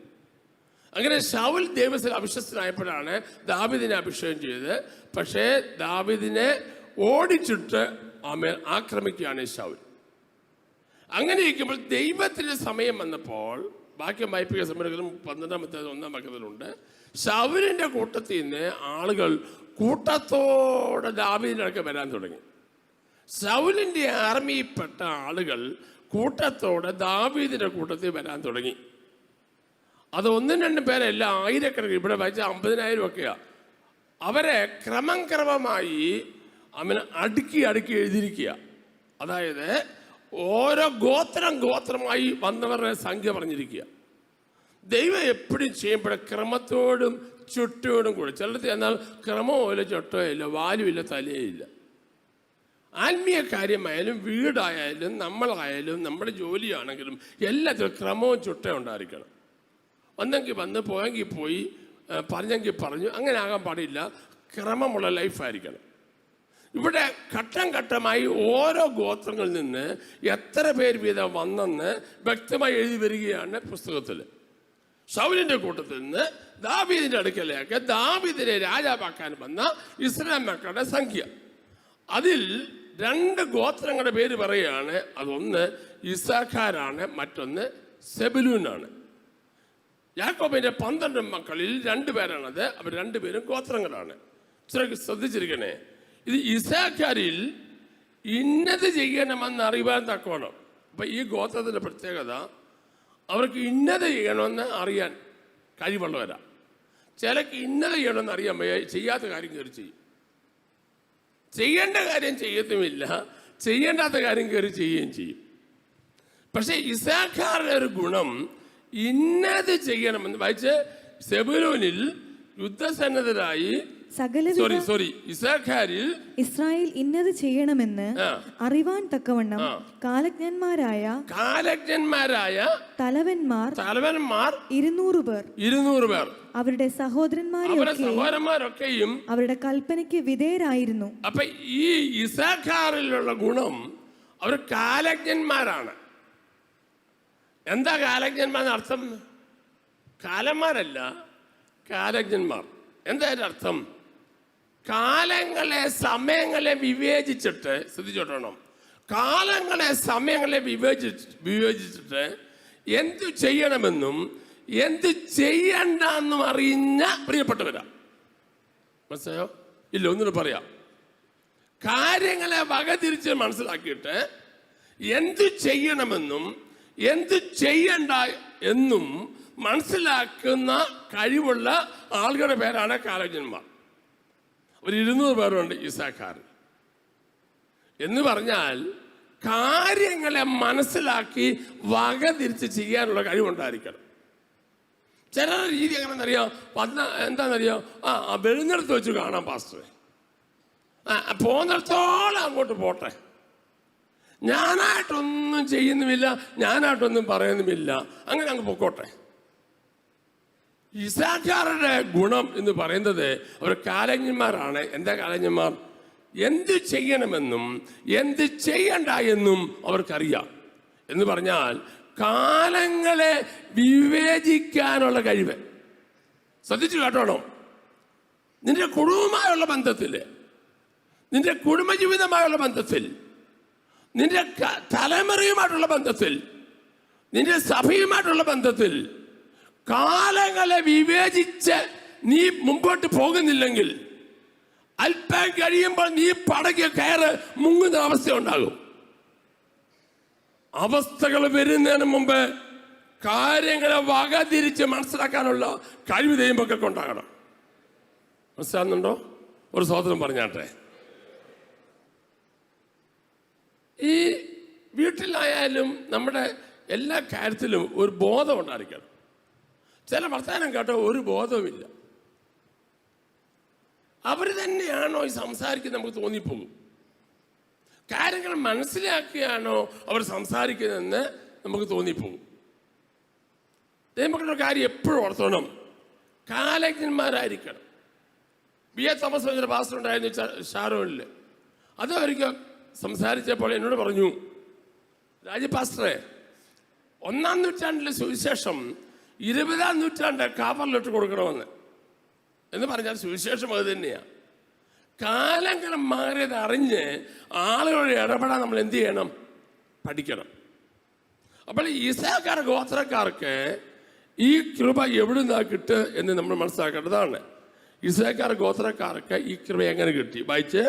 അങ്ങനെ ശൗൽ ദൈവത്തിൽ അവിശ്വസ്തനായപ്പോഴാണ് ദാവീദിനെ അഭിഷേകം ചെയ്തത്. പക്ഷേ ദാവീദിനെ ഓടിച്ചിട്ട് ആമേൻ ആക്രമിക്കുകയാണ് ശൗൽ. അങ്ങനെ ഇരിക്കുമ്പോൾ ദൈവത്തിൻ്റെ സമയം വന്നപ്പോൾ, ബാക്കി വായിപ്പിക്കുന്ന സമയങ്ങളും 12-1 വാക്യത്തിലുണ്ട്, ശൗലിൻ്റെ കൂട്ടത്തിൽ നിന്ന് ആളുകൾ കൂട്ടത്തോടെ ദാവീദിൻ്റെ അടുക്കൽ വരാൻ തുടങ്ങി. ശൗലിൻ്റെ ആർമിയിൽപ്പെട്ട ആളുകൾ കൂട്ടത്തോടെ ദാവീദിൻ്റെ കൂട്ടത്തിൽ വരാൻ തുടങ്ങി. അത് 1-2 പേരല്ല, ആയിരക്കണക്കിന്. ഇവിടെ വായിച്ച 50,000 ഒക്കെയാണ്. അവരെ ക്രമമായി അവന് അടുക്കി എഴുതിയിരിക്കുക. അതായത് ഓരോ ഗോത്രമായി വന്നവരുടെ സംഖ്യ പറഞ്ഞിരിക്കുക. ദൈവം എപ്പോഴും ചെയ്യുമ്പോഴേ ക്രമത്തോടും ചുറ്റോടും കൂടെ. ചിലടത്ത് എന്നാൽ ക്രമമോ ഇല്ല, ചുട്ടോ ഇല്ല, വാലുമില്ല, തലയില്ല. ആത്മീയ കാര്യമായാലും വീടായാലും നമ്മളായാലും നമ്മുടെ ജോലിയാണെങ്കിലും എല്ലാത്തിലും ക്രമവും ചുട്ടയും ഉണ്ടായിരിക്കണം. വന്നെങ്കിൽ വന്ന്, പോയെങ്കിൽ പോയി, പറഞ്ഞെങ്കിൽ പറഞ്ഞു, അങ്ങനെ ആകാൻ പാടില്ല. ക്രമമുള്ള ലൈഫായിരിക്കണം. ഇവിടെ ഘട്ടം ഘട്ടമായി ഓരോ ഗോത്രങ്ങളിൽ നിന്ന് എത്ര പേര് വീതം വന്നെന്ന് വ്യക്തമായി എഴുതി വരികയാണ് പുസ്തകത്തിൽ. ശൗലിൻ്റെ കൂട്ടത്തിൽ നിന്ന് ദാവീദിൻ്റെ അടുക്കലേക്ക് ദാവീദിനെ രാജാവാക്കാൻ വന്ന ഇസ്രായേൽ മക്കളുടെ സംഖ്യ. അതിൽ 2 ഗോത്രങ്ങളുടെ പേര് പറയുകയാണ്. അതൊന്ന് ഇസ്സാഖാരാണ്, മറ്റൊന്ന് സെബുലൂനാണ്. യാക്കോബിന്റെ 12 മക്കളിൽ 2 പേരാണത്. അവർ 2 പേരും ഗോത്രങ്ങളാണ്. ശ്രദ്ധിച്ചിരിക്കണേ. ഇത് ഇസ്സാഖാരിൽ ഇന്നത് ചെയ്യണമെന്ന് അറിയാൻ തക്കോണം. അപ്പം ഈ ഗോത്രത്തിൻ്റെ പ്രത്യേകത, അവർക്ക് ഇന്നത് ചെയ്യണമെന്ന് അറിയാൻ കഴിവുള്ളവരാ. ചിലക്ക് ഇന്നത് ചെയ്യണമെന്ന് അറിയാൻ ചെയ്യാത്ത കാര്യം കയറി ചെയ്യും. ചെയ്യേണ്ട കാര്യം ചെയ്യത്തുമില്ല, ചെയ്യേണ്ടാത്ത കാര്യം കയറി ചെയ്യുകയും ചെയ്യും. പക്ഷെ ഇസ്സാഖാറിന്റെ ഒരു ഗുണം, ഇന്നത് ചെയ്യണമെന്ന് വായിച്ച്, സെബുലൂനിൽ യുദ്ധസന്നദ്ധരായി ഇസ്സാഖാരിൽ ഇസ്രായേൽ ഇന്നത് ചെയ്യണമെന്ന് അറിവാൻ തക്കവണ്ണം കാലജ്ഞന്മാരായ തലവന്മാർ 200 പേർ അവരുടെ സഹോദരന്മാരൊക്കെയും അവരുടെ കൽപ്പനയ്ക്ക് വിധേയരായിരുന്നു. അപ്പൊ ഈ ഇസ്സാഖാറിലുള്ള ഗുണം, അവർ കാലജ്ഞന്മാരാണ്. എന്താ കാലജ്ഞന്മാർ അർത്ഥം? കാലന്മാരല്ല, കാലജ്ഞന്മാർ. എന്താ അതിന്റെ അർത്ഥം? കാലങ്ങളെ സമയങ്ങളെ വിവേചിച്ചിട്ട്, ശ്രദ്ധിച്ചോട്ടണം, കാലങ്ങളെ സമയങ്ങളെ വിവേചിച്ചിട്ട് എന്തു ചെയ്യണമെന്നും എന്ത് ചെയ്യണ്ടെന്നും അറിഞ്ഞ പ്രിയപ്പെട്ടവരാ. മനസ്സിലായോ? ഇല്ല, ഒന്നുകൂടെ പറയാം. കാര്യങ്ങളെ വകതിരിച്ച് മനസ്സിലാക്കിയിട്ട് എന്ത് ചെയ്യണമെന്നും എന്ത് ചെയ്യണ്ട എന്നും മനസ്സിലാക്കുന്ന കഴിവുള്ള ആളുകളുടെ പേരാണ് കാലജ്ഞന്മാർ. ഒരു 200 പേരുണ്ട് ഇസ്സാഖാർ. എന്ന് പറഞ്ഞാൽ കാര്യങ്ങളെ മനസ്സിലാക്കി വകതിരിച്ച് ചെയ്യാനുള്ള കഴിവുണ്ടായിരിക്കണം. ചിലരുടെ രീതി എങ്ങനെയെന്നറിയാം, എന്താണെന്നറിയാം, വെളുന്നിടത്ത് വെച്ച് കാണാം പാസ്റ്ററെ, പോകുന്നിടത്തോളം അങ്ങോട്ട് പോട്ടെ. ഞാനായിട്ടൊന്നും ചെയ്യുന്നുമില്ല, ഞാനായിട്ടൊന്നും പറയുന്നുമില്ല, അങ്ങനെ അങ്ങ് പൊക്കോട്ടെ. ഇസാഖാരുടെ ഗുണം എന്ന് പറയുന്നത് അവർ കാലജ്ഞന്മാരാണ്. എന്താ കാലജ്ഞന്മാർ? എന്ത് ചെയ്യണമെന്നും എന്ത് ചെയ്യണ്ട എന്നും അവർക്കറിയാം. എന്ന് പറഞ്ഞാൽ കാലങ്ങളെ വിവേചിക്കാനുള്ള കഴിവ്. ശ്രദ്ധിച്ചു കേട്ടോണം. നിന്റെ കുടുംബമായുള്ള ബന്ധത്തിൽ, നിന്റെ കുടുംബജീവിതമായുള്ള ബന്ധത്തിൽ, നിന്റെ തലമുറയുമായിട്ടുള്ള ബന്ധത്തിൽ, നിന്റെ സഭയുമായിട്ടുള്ള ബന്ധത്തിൽ കാലങ്ങളെ വിവേചിച്ച് നീ മുമ്പോട്ട് പോകുന്നില്ലെങ്കിൽ അല്പം കഴിയുമ്പോൾ നീ പടക് കയറ് മുങ്ങുന്ന അവസ്ഥ ഉണ്ടാകും. അവസ്ഥകൾ വരുന്നതിന് മുമ്പ് കാര്യങ്ങളെ വകതിരിച്ച് മനസ്സിലാക്കാനുള്ള കഴിവ് ദൈവമൊക്കെ ഉണ്ടാകണം. മനസ്സിലാകുന്നുണ്ടോ? ഒരു സ്തോത്രം പറഞ്ഞാട്ടെ. ഈ വീട്ടിലായാലും നമ്മുടെ എല്ലാ കാര്യത്തിലും ഒരു ബോധം ഉണ്ടായിരിക്കണം. ചില വർത്തമാനം കേട്ടോ ഒരു ബോധവുമില്ല. അവർ തന്നെയാണോ ഈ സംസാരിക്കുന്നത് നമുക്ക് തോന്നിപ്പോകും. കാര്യങ്ങൾ മനസ്സിലാക്കിയാണോ അവർ സംസാരിക്കുന്നതെന്ന് നമുക്ക് തോന്നിപ്പോകും. ദൈവമക്കളുടെ കാര്യം എപ്പോഴും ഓർത്തോണം, കാലജ്ഞന്മാരായിരിക്കണം. ബി എ തോമസ് എന്നൊരു പാസ്റ്റർ ഉണ്ടായിരുന്നു ഷാരോണിൽ. അത് ഒരിക്കൽ സംസാരിച്ചപ്പോൾ എന്നോട് പറഞ്ഞു, രാജീവ് പാസ്റ്ററെ, 1-ാം നൂറ്റാണ്ടിലെ സുവിശേഷം 20-ാം നൂറ്റാണ്ട് കാവറിലിട്ട് കൊടുക്കണമെന്ന്. എന്ന് പറഞ്ഞാൽ സുവിശേഷം അത് തന്നെയാണ്. കാലങ്ങൾ മാറിയത് അറിഞ്ഞ് ആളുകളോട് ഇടപെടാൻ നമ്മൾ എന്ത് ചെയ്യണം? പഠിക്കണം. അപ്പോൾ ഇസാഖാർ ഗോത്രക്കാർക്ക് ഈ കൃപ എവിടുന്നാ കിട്ടുക എന്ന് നമ്മൾ മനസ്സിലാക്കേണ്ടതാണ്. ഇസാഖാർ ഗോത്രക്കാർക്ക് ഈ കൃപ എങ്ങനെ കിട്ടി? വായിച്ച്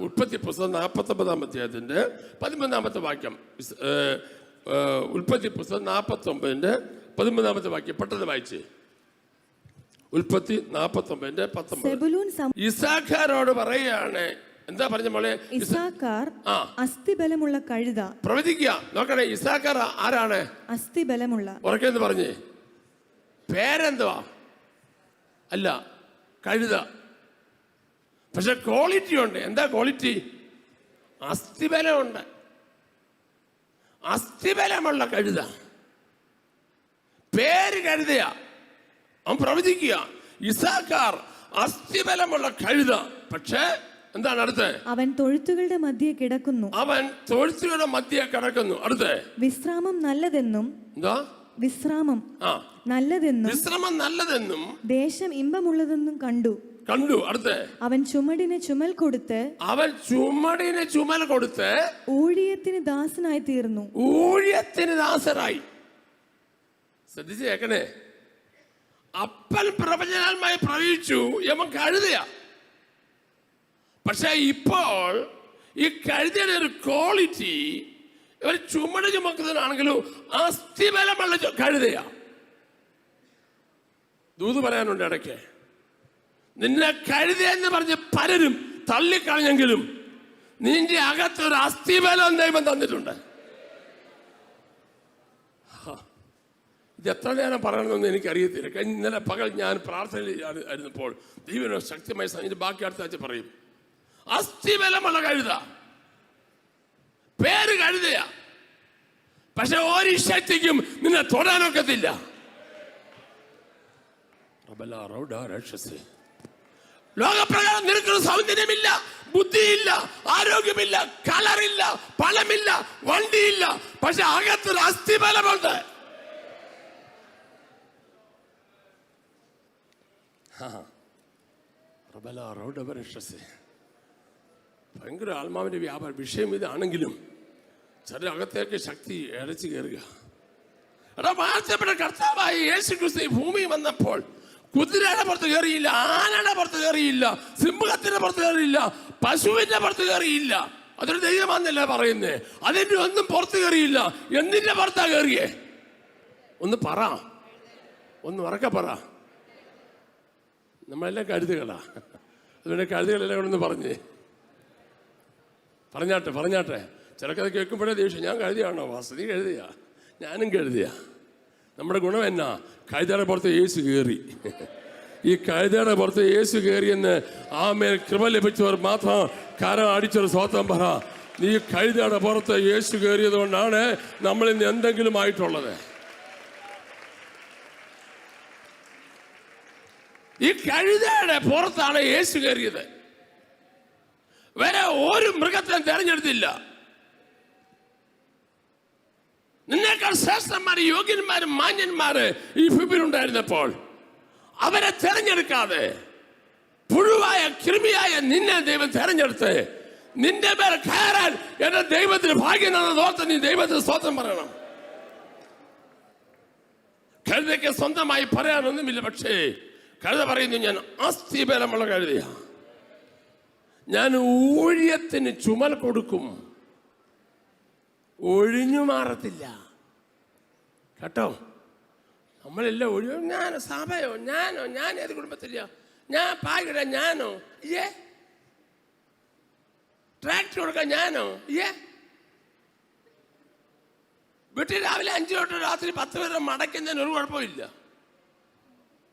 ഉൽപ്പത്തി പുസ്തകം 49-ാം അധ്യായത്തിന്റെ 11-ാമത്തെ വാക്യം. ഉൽപ്പത്തി പുസ്തകം 49-ന്റെ 11-ാമത്തെ വാക്യം പെട്ടെന്ന് വായിച്ച്. ഉൽപ്പത്തി 49-ന്റെ 19. ഇസാഖാരോട് പറയുകയാണ്. എന്താ പറഞ്ഞ മോളെ? ഇസാഖാർ അസ്ഥിബലമുള്ള കഴുത. പ്രവചിക്കുക. നോക്കണേ, ഇസാഖാർ ആരാണ്? അസ്ഥിബലമുള്ള. ഉറക്കെന്ന് പറഞ്ഞേ. പേരെന്തുവാ? അല്ല, കഴുത. പക്ഷെ ക്വാളിറ്റി ഉണ്ട്. എന്താ ക്വാളിറ്റി? അസ്ഥിബലമുണ്ട്. അസ്ഥിബലമുള്ള കഴുത. പേര് കഴുതയാ. അവൻ പ്രവചിക്കുക, ഇസാഖാർ അസ്ഥിബലമുള്ള കഴുത. പക്ഷേ എന്താണ് അടുത്ത്? അവൻ തൊഴുത്തുകളുടെ മധ്യേ കിടക്കുന്നു. അവൻ തൊഴുത്തുകളുടെ മധ്യേ കിടക്കുന്നു. അടുത്ത് വിശ്രാമം നല്ലതെന്നും. എന്താ? വിശ്രാമം നല്ലതെന്നും. വിശ്രമം നല്ലതെന്നും ദേശം ഇമ്പമുള്ളതെന്നും കണ്ടു. അടുത്ത് അവൻ ചുമടിന് ചുമൽ കൊടുത്ത്. അവൻ ചുമടിന് ചുമൽ കൊടുത്ത് ഊഴിയത്തിന് ദാസനായി തീർന്നു. ഊഴിയത്തിന് ദാസരായി. ശ്രദ്ധിച്ച് കേക്കണേ. അപ്പൻ പ്രവചനാത്മായി പ്രവചിച്ചു യമൻ കഴുതയാ. പക്ഷെ ഇപ്പോൾ ഈ കഴുതയുടെ ഒരു ക്വാളിറ്റി, ഇവർ ചുമട് ചുമക്കുന്നതിനാണെങ്കിലും അസ്ഥിബലമുള്ള കഴുതയാ. ദൂത് പറയാനുണ്ട് ഇടയ്ക്ക്. നിന്നെ കഴുതയെന്ന് പറഞ്ഞ് പലരും തള്ളിക്കളഞ്ഞെങ്കിലും നിന്റെ അകത്തൊരു അസ്ഥിബലം ദൈവം തന്നിട്ടുണ്ട്. ഇത് എത്ര നേരം പറയണമെന്ന് എനിക്കറിയത്തില്ല. ഇന്നലെ പകൽ ഞാൻ പ്രാർത്ഥനയിൽ ആയിരുന്നപ്പോൾ ദൈവം ശക്തിമായി ഇത് ബാക്കി അടുത്ത ആഴ്ച പറയും. അസ്ഥിബലമുള്ള കഴുത. പേര് കഴുതയാ. പക്ഷെ ഒരു ശക്തിക്കും നിന്നെ തൊടാനൊക്കത്തില്ല. ലോകപ്രകാരം നിനക്കൊരു സൗന്ദര്യമില്ല, ബുദ്ധിയില്ല, ആരോഗ്യമില്ല, കളറില്ല, പണമില്ല, വണ്ടിയില്ല. പക്ഷെ അകത്തൊരു അസ്ഥിബലമുണ്ട്. ഭയങ്കര ആത്മാവിന്റെ വ്യാപാര വിഷയം ഇതാണെങ്കിലും ചില അകത്തേക്ക് ശക്തി ഇഴച്ചു കയറുക. വാഴ്ത്തപ്പെട്ട കർത്താവായ യേശു ക്രിസ്തു ഭൂമി വന്നപ്പോൾ കുതിരയുടെ പുറത്ത് കയറിയില്ല, ആനയുടെ പുറത്ത് കയറിയില്ല, സിംഹത്തിന്റെ പുറത്ത് കയറിയില്ല, പശുവിന്റെ പുറത്ത് കയറിയില്ല. അതൊരു ദൈവമാണെന്നല്ല പറയുന്നേ. അതിന്റെ ഒന്നും പുറത്ത് കയറിയില്ല. എന്തിന്റെ പുറത്താ കയറിയേ? ഒന്ന് പറ, ഒന്ന് ഉറക്കെ പറ. നമ്മളെല്ലാം കഴുതുകളാ. അതുകൊണ്ട് കഴുതുകളെല്ലാം കൂടെ ഒന്ന് പറഞ്ഞാട്ടെ. ചിലക്കത് കേൾക്കുമ്പോഴേ ദേഷ്യം. ഞാൻ കഴുതിയാണോ വാസ്തു? കഴുതിയാ, ഞാനും കഴുതിയാ. നമ്മുടെ ഗുണം എന്നാ? കഴുതയുടെ പുറത്ത് യേശു കയറി. ഈ കഴുതയുടെ പുറത്ത് യേശു കയറിയെന്ന് ആമേൽ കൃപ ലഭിച്ചവർ മാത്രം കരം അടിച്ചൊരു സ്വന്തം പറ. നീ കഴുതയുടെ പുറത്ത് യേശു കയറിയത് കൊണ്ടാണ് നമ്മൾ ഇന്ന് എന്തെങ്കിലും ആയിട്ടുള്ളത്. ഈ കഴുതയുടെ പുറത്താണ് യേശു കയറിയത്. വേറെ ഒരു മൃഗത്തിനും തെരഞ്ഞെടുത്തില്ല. നിന്നേക്കാൾ ശ്രേഷ്ഠന്മാര്, യോഗ്യന്മാരും മാന്യന്മാര് ഈ ഭൂമിയിലുണ്ടായിരുന്നപ്പോൾ അവരെ തെരഞ്ഞെടുക്കാതെ പുഴുവായ കൃമിയായ നിന്നെ ദൈവം തെരഞ്ഞെടുത്ത് നിന്റെ മേൽ കയറാൻ എന്റെ ദൈവത്തിന് ഭാഗ്യം ഓർത്ത് നീ ദൈവത്തിന് സ്തോത്രം പറയണം. കഴുതയ്ക്ക് സ്വന്തമായി പറയാനൊന്നുമില്ല. പക്ഷേ കഴുത പറയുന്നു, ഞാൻ അസ്ഥിബലമുള്ള കഴുതയാ, ഞാൻ ഊഴിയത്തിന് ചുമൽ കൊടുക്കും, ഒഴിഞ്ഞു മാറത്തില്ല. കേട്ടോ, നമ്മളെല്ലാം ഒഴിയോ, ഞാനോ സഭയോ, ഞാൻ ഏത് കുടുംബത്തില്ല, ഞാൻ പാകിട ഞാനോ, ട്രാക്ടർ കൊടുക്കാൻ ഞാനോ, വീട്ടിൽ രാവിലെ 5 തൊട്ട് രാത്രി 10 വരെ മടക്കുന്നതിന് ഒരു കുഴപ്പമില്ല.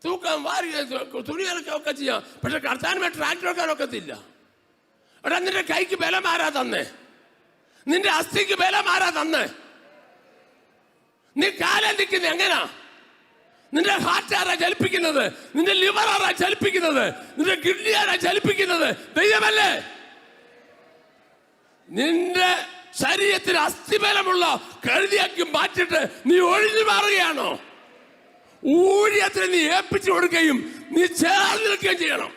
തൂക്കാൻ, വാരി, തുണികളൊക്കെ ഒക്കെ ചെയ്യാം. പക്ഷെ കർത്താനുമായി ട്രാക്ടർ വെക്കാൻ ഒക്കത്തില്ല. എടാ, നിന്റെ കൈക്ക് ബലം ആരാ തന്നെ? നിന്റെ അസ്ഥിക്ക് ബലം ആരാ തന്നെ? നീ കാലം നിൽക്കുന്നത് എങ്ങനാ? നിന്റെ ഹാർട്ട് ആരാ ചലിപ്പിക്കുന്നത്? നിന്റെ ലിവർ ആരാ ചലിപ്പിക്കുന്നത്? നിന്റെ കിഡ്നി ആരാ ചലിപ്പിക്കുന്നത്? ദൈവമല്ലേ? നിന്റെ ശരീരത്തിൽ അസ്ഥിബലമുള്ള കഴുതിയാക്കി മാറ്റിട്ട് നീ ഒഴിഞ്ഞു മാറുകയാണോ? ഊഴിയത്തിന് നീ ഏൽപ്പിച്ചു കൊടുക്കുകയും നീ ചേർന്ന് നിൽക്കുകയും ചെയ്യണം.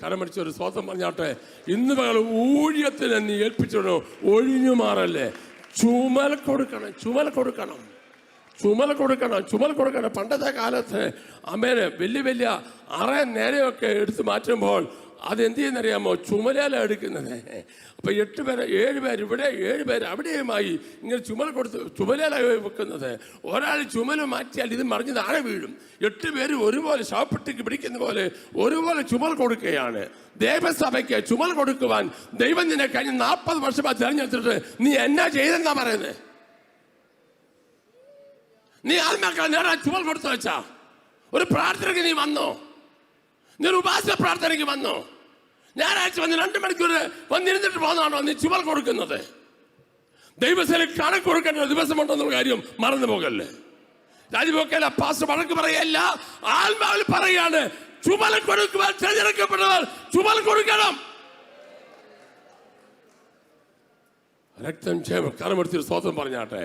കരമടിച്ച ഒരു സ്വന്തം പറഞ്ഞാട്ടെ, ഇന്ന് പകൽ ഊഴിയത്തിന് നീ ഏൽപ്പിച്ചിടണോ? ഒഴിഞ്ഞു മാറല്ലേ. ചുമൽ കൊടുക്കണം, ചുമൽ കൊടുക്കണം, ചുമൽ കൊടുക്കണം, ചുമൽ കൊടുക്കണം. പണ്ടത്തെ കാലത്ത് അമ്മേനെ വലിയ വലിയ നേരെയൊക്കെ എടുത്ത് മാറ്റുമ്പോൾ അതെന്ത് ചെയ്യുന്നറിയാമോ? ചുമലേല എടുക്കുന്നത്. അപ്പൊ 8 പേര് 7 പേര് ഇവിടെ 7 പേര് അവിടെയുമായി ഇങ്ങനെ ചുമൽ കൊടുത്ത് ചുമലേല വെക്കുന്നത്. ഒരാൾ ചുമൽ മാറ്റിയാൽ ഇത് മറിഞ്ഞ് താഴെ വീഴും. 8 പേര് ഒരുപോലെ ശവപ്പെട്ടിക്ക് പിടിക്കുന്ന പോലെ ഒരുപോലെ ചുമൽ കൊടുക്കുകയാണ്. ദേവസഭയ്ക്ക് ചുമൽ കൊടുക്കുവാൻ ദൈവം നിന്നെ കഴിഞ്ഞ 40 വർഷമായി തെരഞ്ഞെടുത്തിട്ട് നീ എന്നാ ചെയ്തെന്നാ പറയുന്നത്? നീ ആത്മാക്കളെ നേടാൻ ചുമൽ കൊടുത്തു വെച്ചാ? ഒരു പ്രാർത്ഥനയ്ക്ക് നീ വന്നോ? നീ ഒരു ഉപാസന പ്രാർത്ഥനയ്ക്ക് വന്നോ? ഞായറാഴ്ച വന്ന് 2 മണിക്കൂർ വന്നിരുന്നിട്ട് പോകുന്നതാണോ നീ ചുമൽ കൊടുക്കുന്നത്? ദൈവസേന കണക്ക് കൊടുക്കേണ്ട ദിവസമുണ്ടെന്നുള്ള കാര്യം മറന്നു പോകല്ലേ. രാജ്യമൊക്കെ പാസ്റ്റർ വഴക്ക് പറയല്ല, ആത്മാവിൽ പറയാണ്, ചുമൽ കൊടുക്കുവാൻ തിരഞ്ഞെടുക്കപ്പെട്ടവർ ചുമൽ കൊടുക്കണം. രക്തം കരമെടുത്തൊരു സ്തോത്രം പറഞ്ഞാട്ടെ.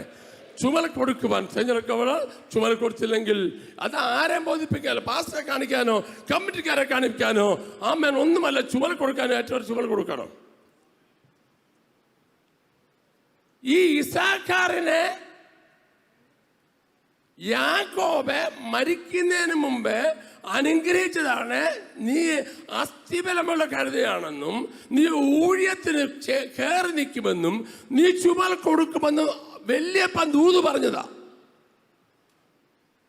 ചുമൽ കൊടുക്കുവാൻ തിരഞ്ഞെടുക്കപ്പെടാൻ. ചുമൽ കൊടുത്തില്ലെങ്കിൽ അത് ആരെയും ബോധിപ്പിക്കാനോ പാസ്റ്ററെ കാണിക്കാനോ കമ്മിറ്റിക്കാരെ കാണിക്കാനോ ആമേൻ ഒന്നുമല്ല. ചുമൽ കൊടുക്കാനോ ഏറ്റവും ചുമൽ കൊടുക്കണം. ഈ ഇസാഖാറിനെ യാക്കോബ് മരിക്കുന്നതിന് മുമ്പ് അനുഗ്രഹിച്ചതാണ്. നീ അസ്ഥിബലമുള്ള കഴുതയാണെന്നും നീ ഊഴിയത്തിന് കയറി നിൽക്കുമെന്നും നീ ചുമൽ കൊടുക്കുമെന്നും വലിയപ്പൻ ദൂത് പറഞ്ഞതാ.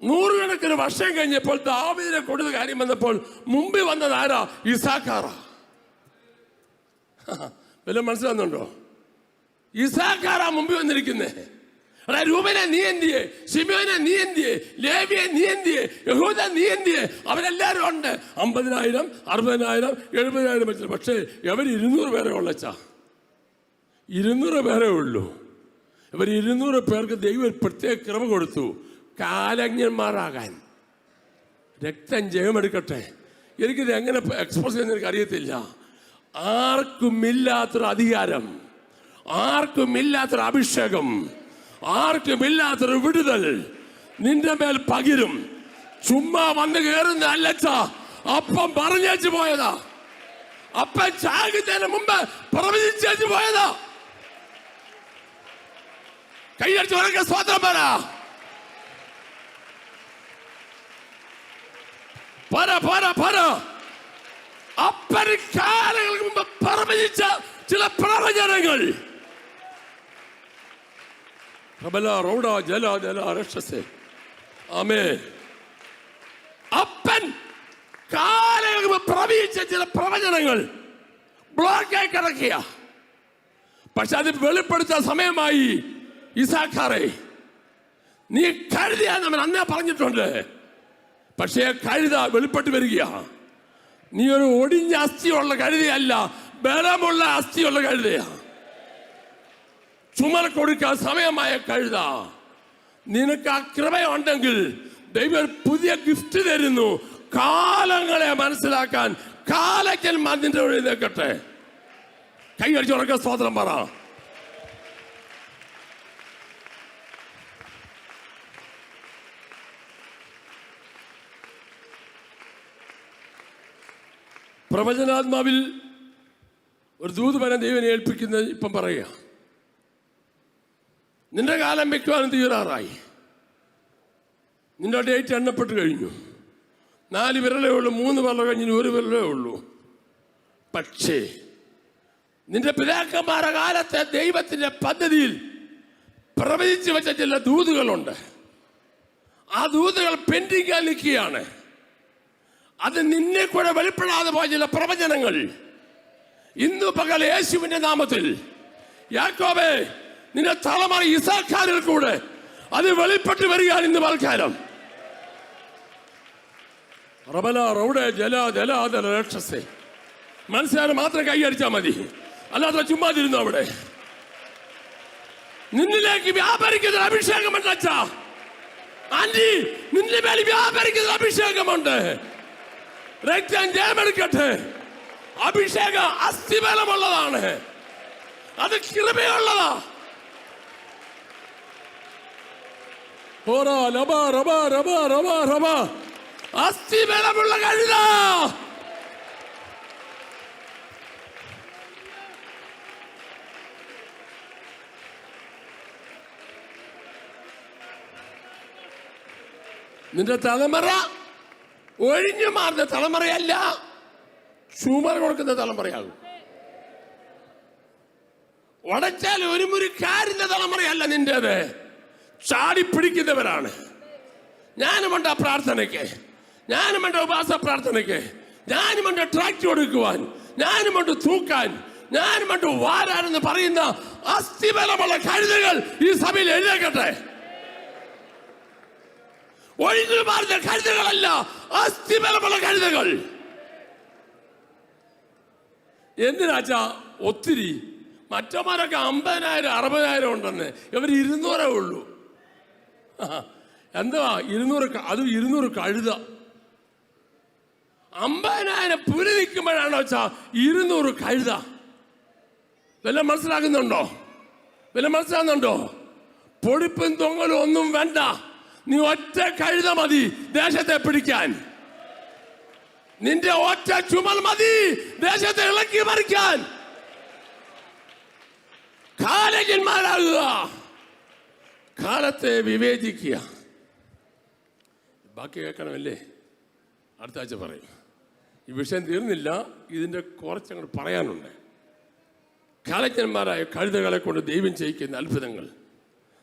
100 കണക്കിന് വർഷം കഴിഞ്ഞപ്പോൾ ദാവീദിനെ കൊടുത്ത കാര്യം വന്നപ്പോൾ മുമ്പിൽ വന്നത് ആരാ? ഇസാഖാറാ. വല്ല മനസ്സിലാകുന്നുണ്ടോ? ഇസാഖാറാ മുമ്പിൽ വന്നിരിക്കുന്നേ. എടാ, രൂപനെ നീ എന്തിയെ, ശിമോനെ നീ എന്തിയെ, ലേവിയെ നീ എന്തിയെ, യഹൂദ നീ എന്തിയെ? അവരെല്ലാരും ഉണ്ട്. 50,000, 60,000, 70,000 വെച്ചിട്ട്. പക്ഷേ ഇവർ 200 പേരെ ഉള്ളച്ചാ. 200 പേരേ ഉള്ളൂ. ഇവർ 200 പേർക്ക് ദൈവം പ്രത്യേക കൃപ കൊടുത്തു കാലജ്ഞന്മാരാകാൻ. രക്തം ജയമെടുക്കട്ടെ. എനിക്കിത് എങ്ങനെ എക്സ്പ്രസ് ചെയ്യുന്ന എനിക്ക് അറിയത്തില്ല. ആർക്കുമില്ലാത്തൊരു അധികാരം, ആർക്കുമില്ലാത്തൊരു അഭിഷേകം, ആർക്കുമില്ലാത്തൊരു വിടുതൽ നിന്റെ മേൽ പകിരും. ചുമ്മാ വന്ന് കയറുന്ന അല്ലച്ചാ, അപ്പം പറഞ്ഞേച്ചു പോയതാ. അപ്പം ചാകുന്നതിന് മുമ്പ് പ്രവചിച്ചേച്ചു പോയതാ. കൈയടിച്ച് ഉറക്കെ സ്തോത്രം പറ. അപ്പന് കാലങ്ങൾക്ക് മുമ്പ് പ്രവചിച്ച ചില പ്രവചനങ്ങൾ അപ്പൻ കാലങ്ങൾക്ക് മുമ്പ് പ്രവചിച്ച ചില പ്രവചനങ്ങൾ ബ്ലോക്കായി കിടക്കുക. പക്ഷെ അത് വെളിപ്പെടുത്താൻ സമയമായി. ഇസാഖാറേ, നീ കഴുതയാന്ന് അവൻ അന്നേ പറഞ്ഞിട്ടുണ്ട്. പക്ഷേ കഴുത വെളിപ്പെട്ട് വരിക. നീ ഒരു ഒടിഞ്ഞ അസ്ഥിയുള്ള കഴുതയല്ല, ബലമുള്ള അസ്ഥിയുള്ള കഴുതയാ. ചുമൽ കൊടുക്കാൻ സമയമായ കഴുത. നിനക്ക് ആ കൃപയുണ്ടെങ്കിൽ ദൈവം പുതിയ ഗിഫ്റ്റ് തരുന്നു. കാലങ്ങളെ മനസ്സിലാക്കാൻ കാലക്കന്മാർ നിന്റെ വഴി നിൽക്കട്ടെ. കൈ അടിച്ച് ഉറക്കെ സ്തോത്രം പറ. പ്രവചനാത്മാവിൽ ഒരു ദൂതുപരം ദൈവനെ ഏൽപ്പിക്കുന്നത് ഇപ്പം പറയുക. നിന്റെ കാലം വെക്കുവാനും തീരാറായി. നിന്റെ ഡേറ്റ് എണ്ണപ്പെട്ട് കഴിഞ്ഞു. 4 വിരലേ ഉള്ളൂ, 3 വിരൽ കഴിഞ്ഞു, 1 വിരലേ ഉള്ളൂ. പക്ഷേ നിന്റെ പിതാക്കന്മാരുടെ കാലത്തെ ദൈവത്തിന്റെ പദ്ധതിയിൽ പ്രവചിച്ചു വെച്ച ചില ദൂതുകളുണ്ട്. ആ ദൂതുകൾ പെൻഡിംഗ് നിൽക്കുകയാണ്. അത് നിന്നെ കൂടെ വെളിപ്പെടാതെ പോയ ചില പ്രവചനങ്ങൾ ഇന്ന് പകൽ യേശുവിന്റെ നാമത്തിൽ യാക്കോബേ, നിന്റെ തലമുറ ഇസാഖാരിൽ കൂടെ അത് വെളിപ്പെട്ട് വരികയാണ് ഇന്ന് പൽക്കാലം. മനസ്സിലാൻ മാത്രം കൈയടിച്ചാൽ മതി, അല്ലാതെ ചുമ്മാതിരുന്നു. അവിടെ നിന്നിലേക്ക് വ്യാപരിക്കുന്ന അഭിഷേകമുണ്ട്. അച്ഛാ ആന്റി, നിന്റെ മേൽ വ്യാപരിക്കുന്ന അഭിഷേകമുണ്ട്. രക്തം ജയമെടുക്കട്ടെ. അഭിഷേകം അസ്ഥിബലമുള്ളതാണ്, അത് കൃപയുള്ളതാ. അസ്ഥിബലമുള്ള കഴുത. നിന്റെ തലമുറ ഒഴിഞ്ഞു മാറുന്ന തലമുറയല്ല, ചുമർ കൊടുക്കുന്ന തലമുറയാകും. ഉടച്ചാൽ ഒരു മുറിക്കാരിന്റെ തലമുറയല്ല നിന്റേത്. ചാടിപ്പിടിക്കുന്നവരാണ്. ഞാനുമുണ്ട് ആ പ്രാർത്ഥനയ്ക്ക്, ഞാനുമുണ്ട് ഉപവാസ പ്രാർത്ഥനയ്ക്ക്, ഞാനുമുണ്ട് ട്രാക്ട് കൊടുക്കുവാൻ, ഞാനുമുണ്ട് തൂക്കാൻ, ഞാനുമുണ്ട് വാരാനെന്ന് പറയുന്ന അസ്ഥിബലമുള്ള കഴുതകൾ ഈ സഭയിൽ എഴുന്നേക്കട്ടെ. ഒഴിഞ്ഞു മാറുന്ന കഴുതകളല്ല, അസ്ഥിബലമുള്ള കഴുതകൾ. എന്തിനാച്ചാ ഒത്തിരി? മറ്റന്മാരൊക്കെ 50,000 60,000 ഉണ്ടെന്ന്, ഇവർ 200 ഉള്ളൂ. എന്തുവാ 200? അത് 200 കഴുത. 50,000 പുലി നിൽക്കുമ്പോഴാണോ വെച്ചാ 200 കഴുത. വല്ല മനസ്സിലാക്കുന്നുണ്ടോ? വല്ല മനസ്സിലാകുന്നുണ്ടോ? പൊടിപ്പും തൊങ്ങലും ഒന്നും വേണ്ട. നീ ഒറ്റ കഴുത മതി ദേശത്തെ പിടിക്കാൻ. നിന്റെ ഒറ്റ ചുമൽ മതി ദേശത്തെ ഇളക്കി മറിക്കാൻ. കാലകന്മാരാകുക, കാലത്തെ വിവേചിക്കുക. ബാക്കി കേൾക്കണമല്ലേ? അടുത്ത ആഴ്ച പറയും. ഈ വിഷയം തീർന്നില്ല, ഇതിൻ്റെ കുറച്ചങ്ങോട്ട് പറയാനുണ്ട്. കാലജ്ഞന്മാരായ കഴുതകളെ കൊണ്ട് ദൈവം ചെയ്യിക്കുന്ന അത്ഭുതങ്ങൾ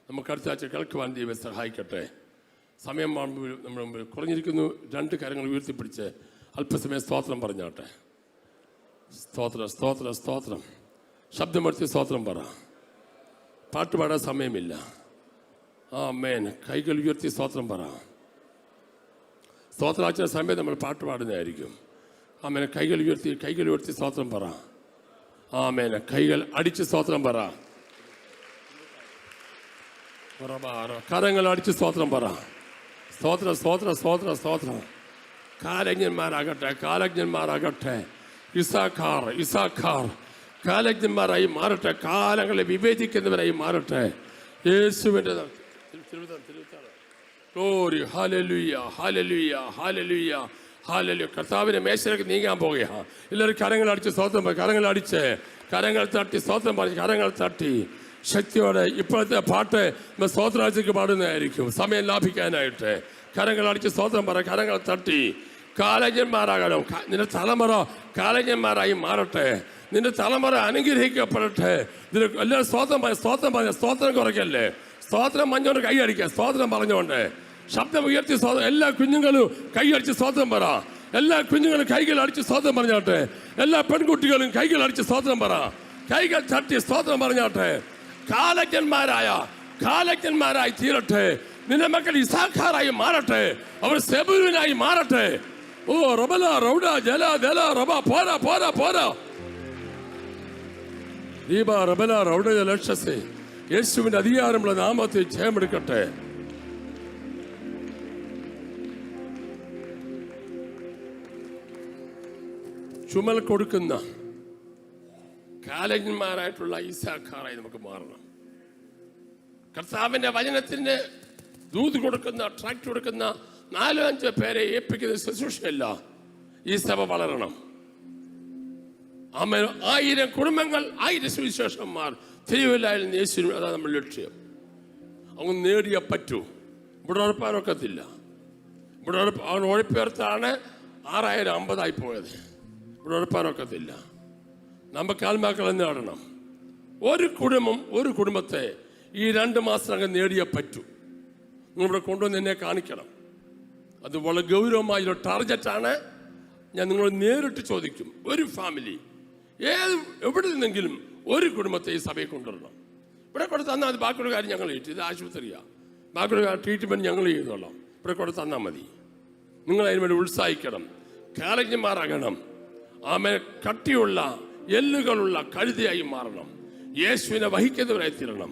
നമുക്ക് അടുത്ത ആഴ്ച കേൾക്കുവാൻ ദൈവം സഹായിക്കട്ടെ. സമയം നമ്മുടെ മുമ്പിൽ കുറഞ്ഞിരിക്കുന്നു. 2 കരങ്ങൾ ഉയർത്തിപ്പിടിച്ച് അല്പസമയം സ്തോത്രം പറഞ്ഞാട്ടെ. സ്തോത്രം, സ്തോത്രം, സ്തോത്രം. ശബ്ദമെടുത്ത് സ്തോത്രം പറ. പാട്ടുപാടാൻ സമയമില്ല. ആമേൻ. കൈകൾ ഉയർത്തി സ്തോത്രം പറ. സ്തോത്രാച്ച സമയം നമ്മൾ പാട്ടുപാടുന്നതായിരിക്കും. ആമേൻ. കൈകൾ ഉയർത്തി സ്തോത്രം പറ. ആമേൻ. കൈകൾ അടിച്ച് സ്തോത്രം പറ. കരങ്ങൾ അടിച്ച് സ്തോത്രം പറ. സ്തോത്രം, സ്തോത്രം, സ്തോത്രം, സ്തോത്രം. കാലജ്ഞന്മാരാകട്ടെ, കാലജ്ഞന്മാരാകട്ടെ. ഇസാഖാർ കാലജ്ഞന്മാരായി മാറട്ടെ. കാലങ്ങളെ വിവേചിക്കുന്നവരായി മാറട്ടെ. യേശുവിൻ്റെ glory. Hallelujah, hallelujah, hallelujah, hallelujah. കർത്താവിന്റെ മേശയിലേക്ക് നീങ്ങാൻ പോകുകയാണ്. എല്ലാവരും കരങ്ങൾ അടിച്ച് സ്തോത്രം പറ. കരങ്ങൾ അടിച്ച്, കരങ്ങൾ തട്ടി സ്തോത്രം പറഞ്ഞ് കരങ്ങൾ തട്ടി ശക്തിയോടെ ഇപ്പോഴത്തെ പാട്ട് സ്തോത്രാഴ്ചയ്ക്ക് പാടുന്നതായിരിക്കും, സമയം ലാഭിക്കാനായിട്ട്. കരങ്ങൾ അടിച്ച് സ്തോത്രം പറ. കരങ്ങൾ തട്ടി. കാലജ്ഞന്മാരാകണം. നിന്റെ തലമുറ കാലജ്ഞന്മാരായി മാറട്ടെ. നിന്റെ തലമുറ അനുഗ്രഹിക്കപ്പെടട്ടെ. ഇതിന് എല്ലാവരും സ്തോത്രം പറ. സ്തോത്രം പറഞ്ഞ സ്തോത്രം കുറയ്ക്കല്ലേ. സ്തോത്രം പറഞ്ഞുകൊണ്ട് കൈ അടിക്കുക. സ്തോത്രം പറഞ്ഞുകൊണ്ട് ശബ്ദം ഉയർത്തി എല്ലാ കുഞ്ഞുങ്ങളും കൈ അടിച്ച് സ്തോത്രം പറ. എല്ലാ കുഞ്ഞുങ്ങളും കൈകൾ അടിച്ച് സ്തോത്രം പറഞ്ഞാട്ടെ. എല്ലാ പെൺകുട്ടികളും കൈകൾ അടിച്ച് സ്തോത്രം പറ. കൈകൾ തട്ടി സ്തോത്രം പറഞ്ഞാട്ടെ. കാലജ്ഞന്മാരായി തീരട്ടെ. നിന്റെ മക്കൾ ഇസാഖാറായി മാറട്ടെ. അവർ സെബൂലൂനായി മാറട്ടെ. ഓ റബല റൗഡ ജല ദല റബ പോരാ പോരാ പോരാ. ദീപ റബല റൗഡയ ലക്ഷസേ യേശുവിന്റെ അധികാരമുള്ള നാമത്തിൽ ജയമെടുക്കട്ടെ. ചുമൽ കൊടുക്കുന്ന കാലന്മാരായിട്ടുള്ള ഈസാക്കാറായി നമുക്ക് മാറണം. കർത്താവിന്റെ വചനത്തിന് ദൂത് കൊടുക്കുന്ന, ട്രാക്ട് കൊടുക്കുന്ന 4-5 പേരെ ഏൽപ്പിക്കുന്ന ശുശ്രൂഷയല്ല. ഈ സഭ വളരണം. 1000 കുടുംബങ്ങൾ, 1000 സുവിശേഷന്മാർ തിരുവല്ലായിൽ യേശുവിനും. അതാണ് നമ്മുടെ ലക്ഷ്യം. അങ്ങ് നേടിയേ പറ്റൂ. ഇവിടെ ഉറപ്പാനൊക്കത്തില്ല. ഇവിടെ ഉഴപ്പേർത്താണ് 6050 പോയത്. ഇവിടെ ഉറപ്പാനൊക്കത്തില്ല. നമുക്ക് ആത്മാക്കളെ നേടണം. ഒരു കുടുംബത്തെ ഈ 2 മാസത്തിനകം നേടിയേ പറ്റൂ. നിങ്ങളിവിടെ കൊണ്ടുവന്ന് എന്നെ കാണിക്കണം. അത് വളരെ ഗൗരവമായൊരു ടാർഗറ്റാണ്. ഞാൻ നിങ്ങൾ നേരിട്ട് ചോദിക്കും. ഒരു ഫാമിലി എവിടെ നിന്നെങ്കിലും ഒരു കുടുംബത്തെ ഈ സഭയെ കൊണ്ടുവരണം. ഇവിടെ കൊണ്ട് തന്നാൽ മതി. ബാക്കിയുള്ള കാര്യം ഞങ്ങൾ ചെയ്യും. ഇത് ആശുപത്രിയാണ്. ബാക്കിയുള്ള ട്രീറ്റ്മെൻറ്റ് ഞങ്ങൾ ചെയ്തോളാം. ഇവിടെ കൊണ്ട് തന്നാൽ മതി. നിങ്ങൾ അതിന് വേണ്ടി ഉത്സാഹിക്കണം. കാലജ്ഞന്മാരാകണം. ആമേൻ. കട്ടിയുള്ള എല്ലുകളുള്ള കഴുതയായി മാറണം. യേശുവിനെ വഹിക്കുന്നവരായി തീരണം.